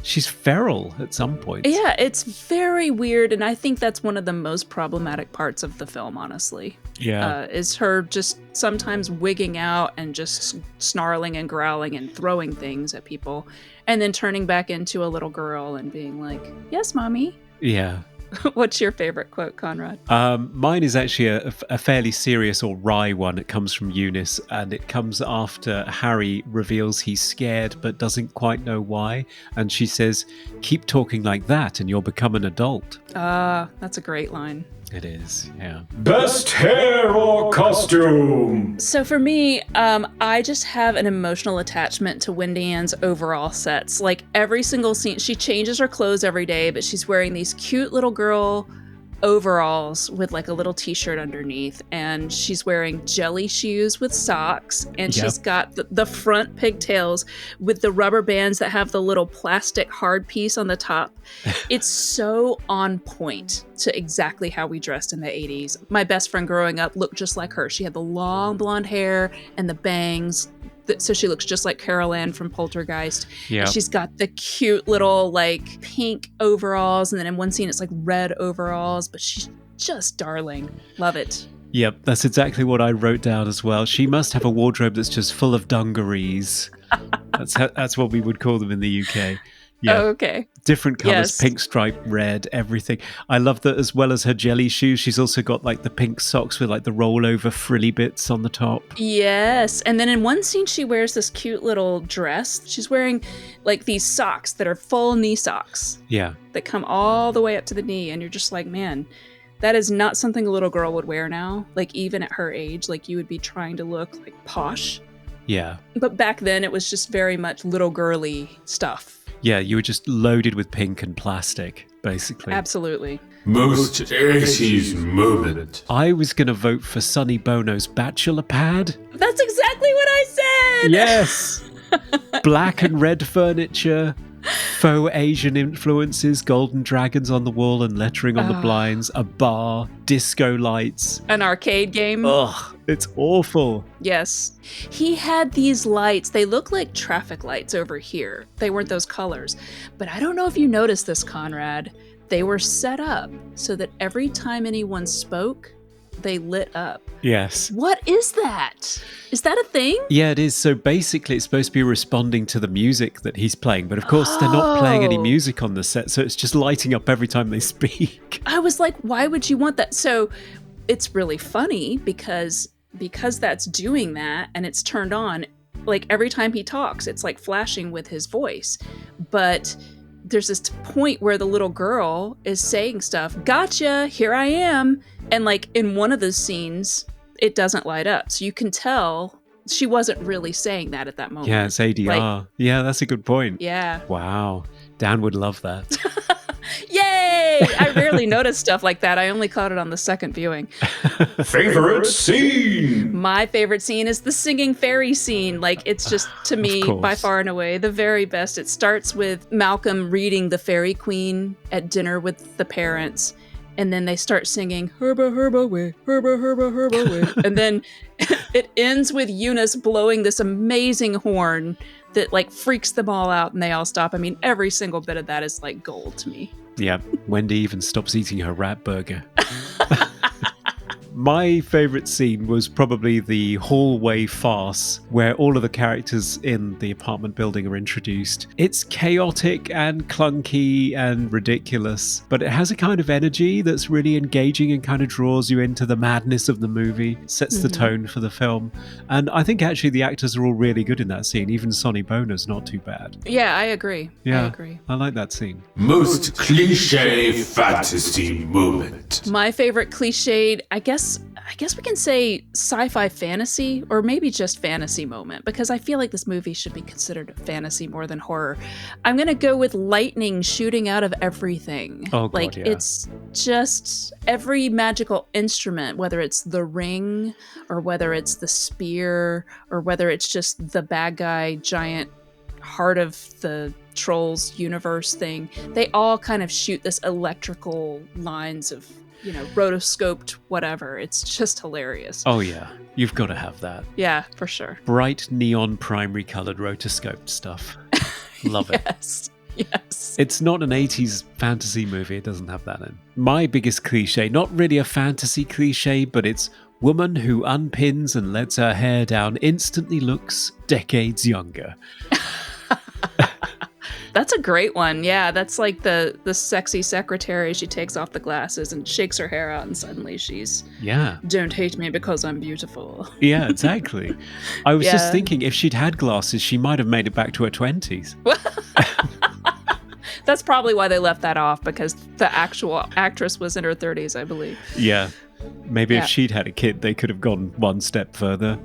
she's feral at some point. Yeah, it's very weird. And I think that's one of the most problematic parts of the film, honestly. Yeah. Is her just sometimes wigging out and just snarling and growling and throwing things at people. And then turning back into a little girl and being like, "Yes, mommy." Yeah. What's your favorite quote, Conrad? Mine is actually a fairly serious or wry one. It comes from Eunice, and it comes after Harry reveals he's scared but doesn't quite know why. And she says, "Keep talking like that and you'll become an adult." That's a great line. It is, yeah. Best hair or costume? So for me, I just have an emotional attachment to Wendy Ann's overall sets. Like every single scene, she changes her clothes every day, but she's wearing these cute little girl overalls with like a little t-shirt underneath, and she's wearing jelly shoes with socks, and Yep. she's got the front pigtails with the rubber bands that have the little plastic hard piece on the top. It's so on point to exactly how we dressed in the 80s. My best friend growing up looked just like her. She had the long blonde hair and the bangs, so she looks just like Carol Ann from Poltergeist. Yeah. And she's got the cute little like pink overalls, and then in one scene it's like red overalls, but she's just darling. Love it. Yep, that's exactly what I wrote down as well. She must have a wardrobe that's just full of dungarees. That's what we would call them in the UK. Yeah. Oh, okay. Different colours, Yes. pink stripe, red, everything. I love that as well as her jelly shoes, she's also got like the pink socks with like the rollover frilly bits on the top. Yes. And then in one scene she wears this cute little dress. She's wearing like these socks that are full knee socks Yeah. that come all the way up to the knee, and you're just like, man, that is not something a little girl would wear now. Like even at her age, like you would be trying to look like posh. Yeah. But back then it was just very much little girly stuff. Yeah, you were just loaded with pink and plastic, basically. Absolutely. Most 80s moment. I was going to vote for Sonny Bono's bachelor pad. That's exactly what I said. Yes! Black and red furniture, faux Asian influences, golden dragons on the wall and lettering on the blinds, a bar, disco lights. An arcade game. Ugh, it's awful. Yes. He had these lights. They look like traffic lights over here. They weren't those colors. But I don't know if you noticed this, Conrad. They were set up so that every time anyone spoke, they lit up. Yes. What is that? Is that a thing? Yeah, it is. So basically, it's supposed to be responding to the music that he's playing. But of course, they're not playing any music on the set. So it's just lighting up every time they speak. I was like, why would you want that? So it's really funny because that's doing that and it's turned on. Like every time he talks, it's like flashing with his voice. But there's this point where the little girl is saying stuff, gotcha, here I am. And like in one of the scenes, it doesn't light up. So you can tell she wasn't really saying that at that moment. Yeah, it's ADR. Yeah, that's a good point. Yeah. Wow. Dan would love that. Yay! I rarely notice stuff like that. I only caught it on the second viewing. Favorite scene? My favorite scene is the singing fairy scene. Like, it's just, to me, by far and away, the very best. It starts with Malcolm reading The Fairy Queen at dinner with the parents. And then they start singing, herba, herba, way, herba, herba, herba, way. And then it ends with Eunice blowing this amazing horn that, like, freaks them all out and they all stop. I mean, every single bit of that is, like, gold to me. Yeah, Wendy even stops eating her rat burger. My favourite scene was probably the hallway farce where all of the characters in the apartment building are introduced. It's chaotic and clunky and ridiculous, but it has a kind of energy that's really engaging and kind of draws you into the madness of the movie, sets the tone for the film. And I think actually the actors are all really good in that scene. Even Sonny Bono's not too bad. Yeah, I agree. Yeah, I agree. I like that scene. Most cliche fantasy moment. My favorite cliched, I guess we can say sci-fi fantasy, or maybe just fantasy moment, because I feel like this movie should be considered a fantasy more than horror. I'm gonna go with lightning shooting out of everything. Oh, God, like yeah. It's just every magical instrument, whether it's the ring or whether it's the spear or whether it's just the bad guy giant heart of the Trolls universe thing. They all kind of shoot this electrical lines of, rotoscoped whatever. It's just hilarious. Oh yeah, you've got to have that. Yeah, for sure. Bright neon primary coloured rotoscoped stuff. Love it. Yes. It's not an 80s fantasy movie. It doesn't have that in. My biggest cliche, not really a fantasy cliche, but it's woman who unpins and lets her hair down instantly looks decades younger. That's a great one. Yeah, that's like the sexy secretary. She takes off the glasses and shakes her hair out and suddenly she's, Yeah. don't hate me because I'm beautiful. Yeah, exactly. I was just Yeah. thinking if she'd had glasses, she might have made it back to her 20s. That's probably why they left that off, because the actual actress was in her 30s, I believe. Yeah. Maybe Yeah. if she'd had a kid, they could have gone one step further.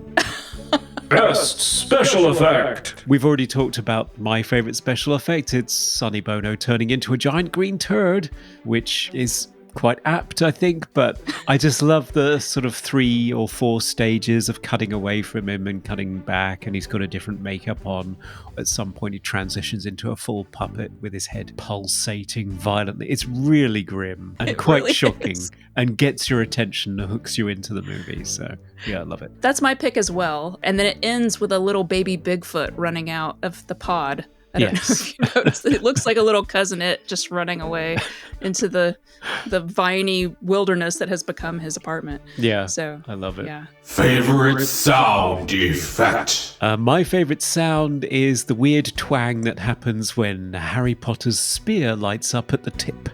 Best special effect. We've already talked about my favourite special effect. It's Sonny Bono turning into a giant green turd, which is quite apt, I think, but I just love the sort of 3 or 4 stages of cutting away from him and cutting back, and he's got a different makeup on. At some point he transitions into a full puppet with his head pulsating violently. It's really grim and It quite really shocking is. and gets your attention and hooks you into the movie. So yeah, I love it. That's my pick as well. And then it ends with a little baby Bigfoot running out of the pod. I don't know if you noticed. It looks like a little cousin It just running away into the viney wilderness that has become his apartment. Yeah, So I love it. yeah. Favorite sound effect. My favourite sound is the weird twang that happens when Harry Potter's spear lights up at the tip.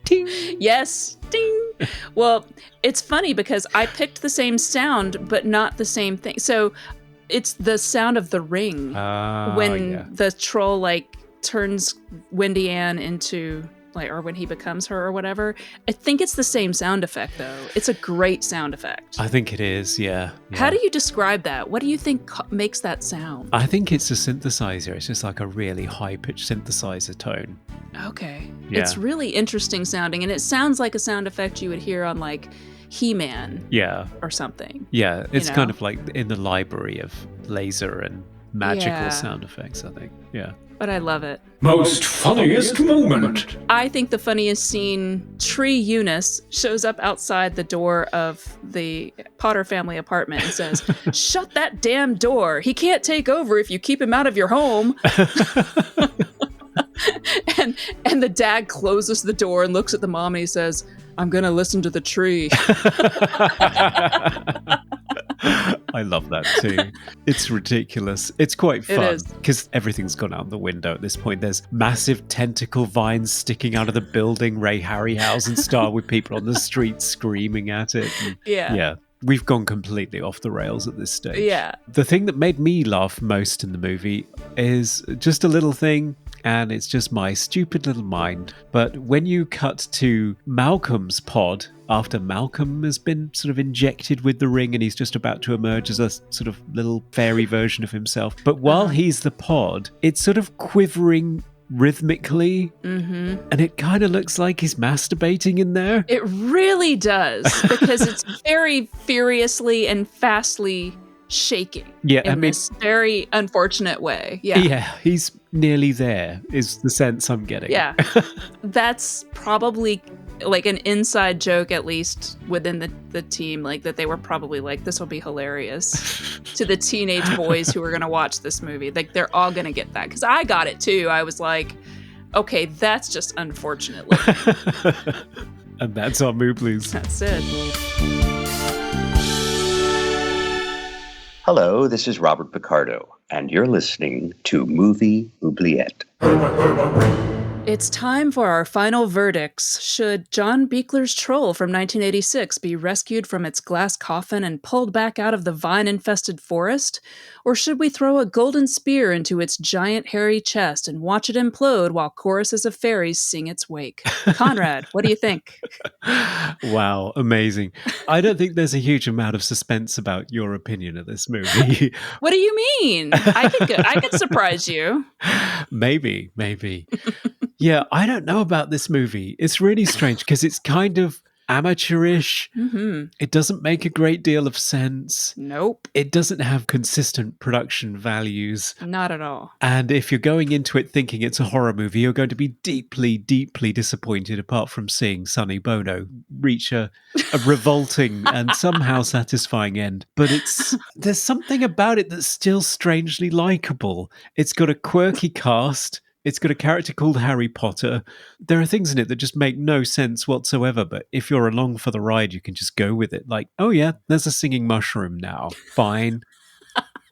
Ting. Yes. Ding. Well, it's funny because I picked the same sound, but not the same thing. So it's the sound of the ring when Yeah. the troll turns Wendy Ann into or when he becomes her or whatever. I think it's the same sound effect though. It's a great sound effect. I think it is, yeah. How do you describe that? What do you think makes that sound? I think it's a synthesizer. It's just like a really high-pitched synthesizer tone. Okay. Yeah. It's really interesting sounding, and it sounds like a sound effect you would hear on He-Man Yeah, or something. yeah. It's know? kind of like in the library of laser and magical Yeah. sound effects, I think. Yeah. But I love it. Most funniest moment. I think the funniest scene, Tree Eunice shows up outside the door of the Potter family apartment and says, "Shut that damn door. He can't take over if you keep him out of your home." and the dad closes the door and looks at the mom and he says, I'm gonna listen to the tree. I love that too. It's ridiculous. It's quite It fun is. because everything's gone out the window at this point. There's massive tentacle vines sticking out of the building Ray Harryhausen style with people on the street screaming at it. And Yeah. we've gone completely off the rails at this stage. Yeah. The thing that made me laugh most in the movie is just a little thing, and it's just my stupid little mind. But when you cut to Malcolm's pod, after Malcolm has been sort of injected with the ring and he's just about to emerge as a sort of little fairy version of himself. But while he's the pod, it's sort of quivering rhythmically, and it kind of looks like he's masturbating in there. It really does, because it's very furiously and fastly shaking Yeah, in I mean, this very unfortunate way. yeah, he's nearly there, is the sense I'm getting. Yeah. That's probably like an inside joke, at least within the team, like that they were probably like, this will be hilarious to the teenage boys who are going to watch this movie. Like, they're all going to get that. Because I got it too. I was like, okay, that's just unfortunate. And that's our Moo Blues. That's it. Hello, this is Robert Picardo, and you're listening to Movie Oubliette. It's time for our final verdicts. Should John Buechler's Troll from 1986 be rescued from its glass coffin and pulled back out of the vine-infested forest? Or should we throw a golden spear into its giant hairy chest and watch it implode while choruses of fairies sing its wake? Conrad, what do you think? Wow, amazing. I don't think there's a huge amount of suspense about your opinion of this movie. What do you mean? I could surprise you. Maybe. Yeah, I don't know about this movie. It's really strange because it's kind of amateurish. It doesn't make a great deal of sense. Nope, It doesn't have consistent production values. not at all. And if you're going into it thinking it's a horror movie, you're going to be deeply, deeply disappointed, apart from seeing Sonny Bono reach a revolting and somehow satisfying end. But there's something about it that's still strangely likable. It's got a quirky cast. It's got a character called Harry Potter. There are things in it that just make no sense whatsoever, but if you're along for the ride, you can just go with it. Like, oh yeah, there's a singing mushroom now. Fine.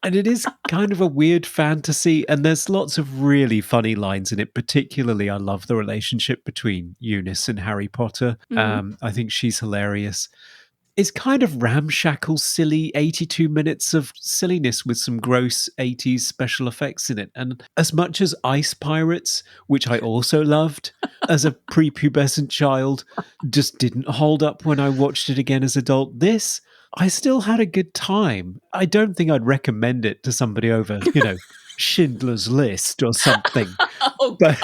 And it is kind of a weird fantasy, and there's lots of really funny lines in it. Particularly, I love the relationship between Eunice and Harry Potter. I think she's hilarious. It's kind of ramshackle, silly 82 minutes of silliness with some gross 80s special effects in it. And as much as Ice Pirates, which I also loved as a prepubescent child, just didn't hold up when I watched it again as adult, this, I still had a good time. I don't think I'd recommend it to somebody over, Schindler's List or something. But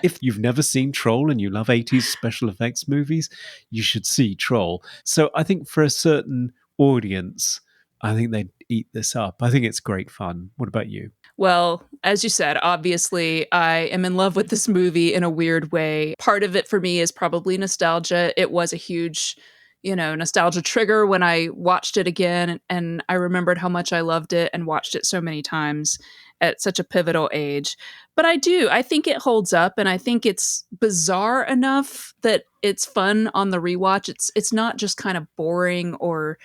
if you've never seen Troll and you love 80s special effects movies, you should see Troll. So I think for a certain audience, I think they'd eat this up. I think it's great fun. What about you? Well, as you said, obviously, I am in love with this movie in a weird way. Part of it for me is probably nostalgia. It was a huge, nostalgia trigger when I watched it again, and I remembered how much I loved it and watched it so many times at such a pivotal age. But I think it holds up, and I think it's bizarre enough that it's fun on the rewatch. It's not just kind of boring or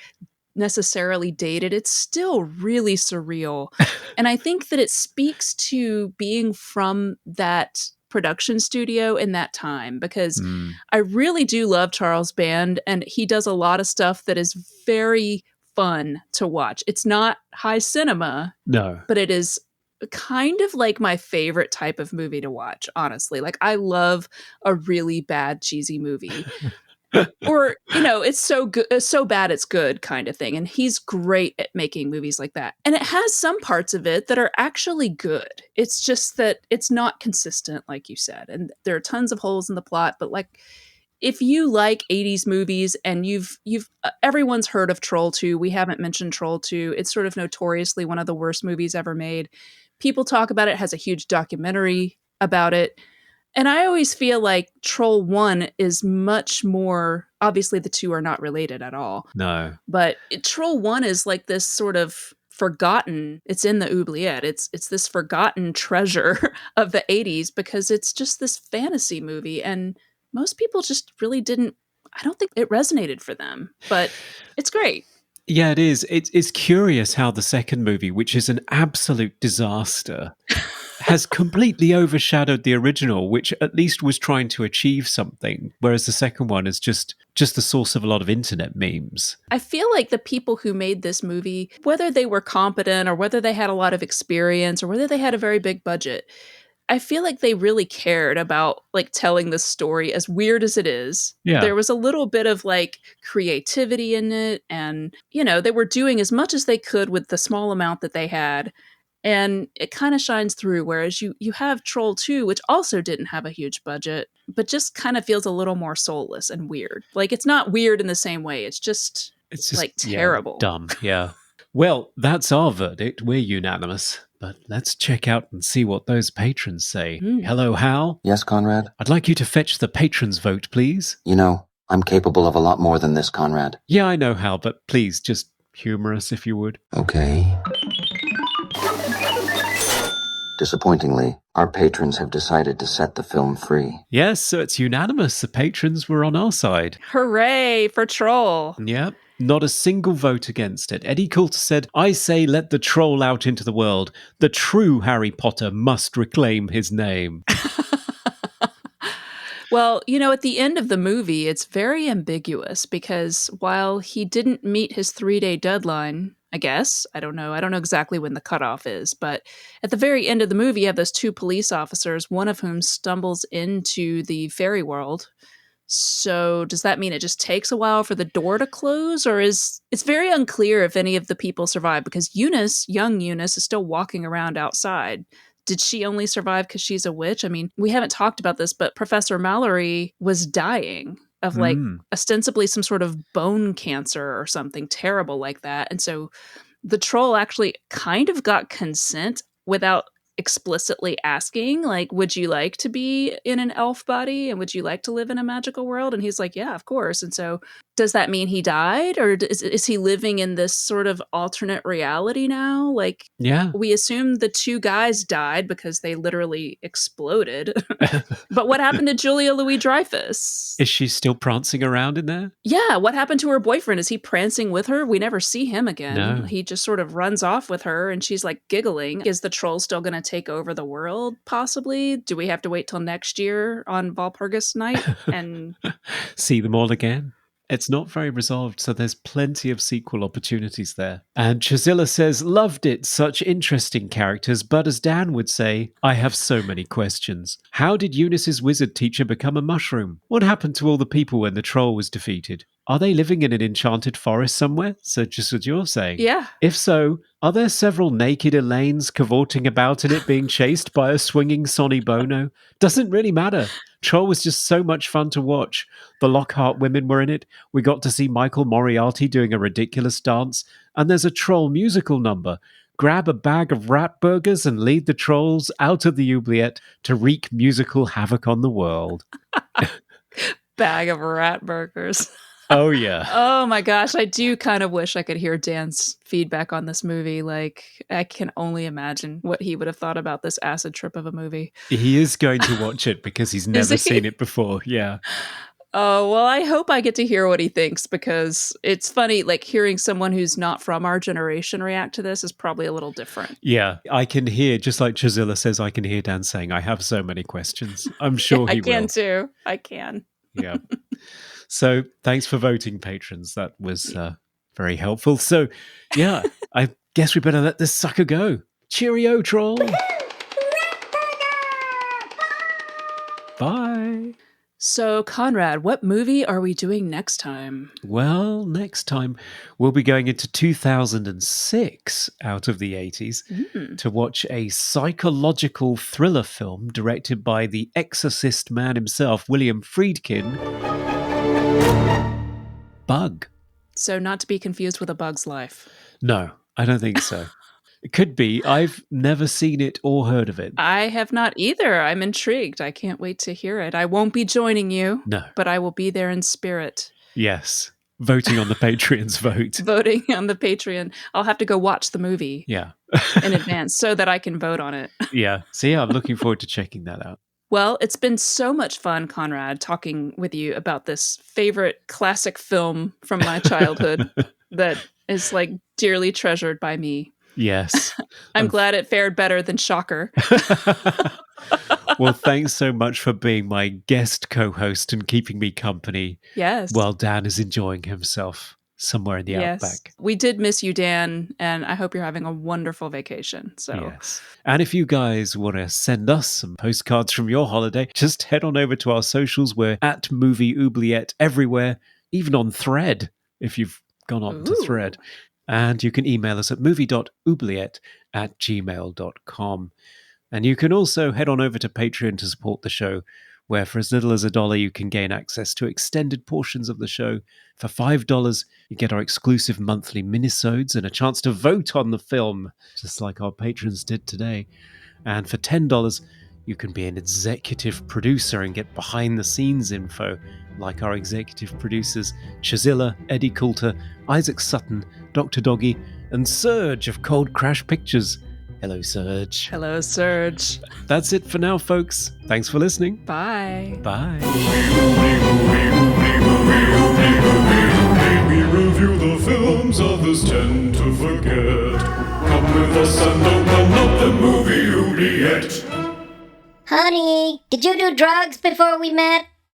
necessarily dated. It's still really surreal. And I think that it speaks to being from that production studio in that time, because I really do love Charles Band, and he does a lot of stuff that is very fun to watch. It's not high cinema, No. but it is kind of like my favorite type of movie to watch, honestly. Like, I love a really bad cheesy movie. Or, it's so good, so bad it's good kind of thing. And he's great at making movies like that. And it has some parts of it that are actually good. It's just that it's not consistent, like you said. And there are tons of holes in the plot, but like, if you like 80s movies and you've everyone's heard of Troll 2, we haven't mentioned Troll 2. It's sort of notoriously one of the worst movies ever made. People talk about it, it has a huge documentary about it. And I always feel like Troll 1 is much more, obviously the two are not related at all. No. But Troll 1 is like this sort of forgotten, it's in the oubliette, it's this forgotten treasure of the 80s, because it's just this fantasy movie, and most people just really didn't I don't think it resonated for them, but it's great. Yeah, it is. It's curious how the second movie, which is an absolute disaster, has completely overshadowed the original, which at least was trying to achieve something, whereas the second one is just the source of a lot of internet memes. I feel like the people who made this movie, whether they were competent or whether they had a lot of experience or whether they had a very big budget, I feel like they really cared about like telling the story, as weird as it is. Yeah. There was a little bit of like creativity in it, and they were doing as much as they could with the small amount that they had. And it kind of shines through, whereas you have Troll 2, which also didn't have a huge budget, but just kind of feels a little more soulless and weird. Like, it's not weird in the same way. It's just like terrible. Dumb, yeah. Well, that's our verdict. We're unanimous. But let's check out and see what those patrons say. Hello, Hal? Yes, Conrad? I'd like you to fetch the patrons' vote, please. You know, I'm capable of a lot more than this, Conrad. Yeah, I know, Hal, but please, just humor us if you would. Okay. Disappointingly, our patrons have decided to set the film free. Yes, so it's unanimous. The patrons were on our side. Hooray for Troll. Yep. Not a single vote against it. Eddie Coulter said, I say let the troll out into the world. The true Harry Potter must reclaim his name. Well, at the end of the movie, it's very ambiguous because while he didn't meet his 3-day deadline, I guess, I don't know exactly when the cutoff is, but at the very end of the movie, you have those 2 police officers, one of whom stumbles into the fairy world. So does that mean it just takes a while for the door to close, or it's very unclear if any of the people survive, because young Eunice is still walking around outside. Did she only survive because she's a witch? I mean, we haven't talked about this, but Professor Mallory was dying of like ostensibly some sort of bone cancer or something terrible like that. And so the troll actually kind of got consent without explicitly asking, like, would you like to be in an elf body and would you like to live in a magical world? And he's like, yeah, of course. And so does that mean he died, or is he living in this sort of alternate reality now? Like, yeah, we assume the 2 guys died because they literally exploded. But what happened to Julia Louis-Dreyfus? Is she still prancing around in there? Yeah, what happened to her boyfriend? Is he prancing with her? We never see him again. No. He just sort of runs off with her and she's like giggling. Is the troll still going to take over the world, possibly? Do we have to wait till next year on Walpurgis night and see them all again? It's not very resolved, so there's plenty of sequel opportunities there. And Chazilla says, loved it, such interesting characters, but as Dan would say, I have so many questions. How did Eunice's wizard teacher become a mushroom? What happened to all the people when the troll was defeated? Are they living in an enchanted forest somewhere? So just as you're saying. Yeah. If so, are there several naked Elaines cavorting about in it being chased by a swinging Sonny Bono? Doesn't really matter. Troll was just so much fun to watch. The Lockhart women were in it. We got to see Michael Moriarty doing a ridiculous dance. And there's a troll musical number. Grab a bag of rat burgers and lead the trolls out of the oubliette to wreak musical havoc on the world. Bag of rat burgers. Oh, yeah. Oh, my gosh. I do kind of wish I could hear Dan's feedback on this movie. Like, I can only imagine what he would have thought about this acid trip of a movie. He is going to watch it because he's never seen it before. Yeah. Oh, well, I hope I get to hear what he thinks, because it's funny, like, hearing someone who's not from our generation react to this is probably a little different. Yeah, I can hear, just like Chazilla says, I can hear Dan saying, I have so many questions. I'm sure he will. I can too. I can. Yeah. So thanks for voting, patrons. That was very helpful. So, yeah, I guess we better let this sucker go. Cheerio, troll. Bye. So, Conrad, what movie are we doing next time? Well, next time we'll be going into 2006 out of the 80s to watch a psychological thriller film directed by the Exorcist man himself, William Friedkin. Bug. So, not to be confused with A Bug's Life. No, I don't think so. It could be. I've never seen it or heard of it. I have not either. I'm intrigued. I can't wait to hear it. I won't be joining you. No. But I will be there in spirit. Yes. Voting on the Patreon's vote. Voting on the Patreon. I'll have to go watch the movie in advance so that I can vote on it. Yeah. So yeah, I'm looking forward to checking that out. Well, it's been so much fun, Conrad, talking with you about this favorite classic film from my childhood that is like dearly treasured by me. Yes. I'm glad it fared better than Shocker. Well, thanks so much for being my guest co-host and keeping me company Yes. while Dan is enjoying himself somewhere in the outback. We did miss you, Dan, and I hope you're having a wonderful vacation. So Yes. And if you guys want to send us some postcards from your holiday, just head on over to our socials. We're at Movie Oubliette everywhere, even on Thread, if you've gone on to Thread. And you can email us at movie.oubliette@gmail.com. And you can also head on over to Patreon to support the show, where for as little as $1, you can gain access to extended portions of the show. For $5, you get our exclusive monthly minisodes and a chance to vote on the film, just like our patrons did today. And for $10, you can be an executive producer and get behind-the-scenes info, like our executive producers Shazilla, Eddie Coulter, Isaac Sutton, Dr. Doggy, and Serge of Cold Crash Pictures. Hello, Serge. hello, Serge. That's it for now, folks. Thanks for listening. Bye. Bye. We review the films others tend to forget. Come with us and open up the movie Oubliette. Honey, did you do drugs before we met?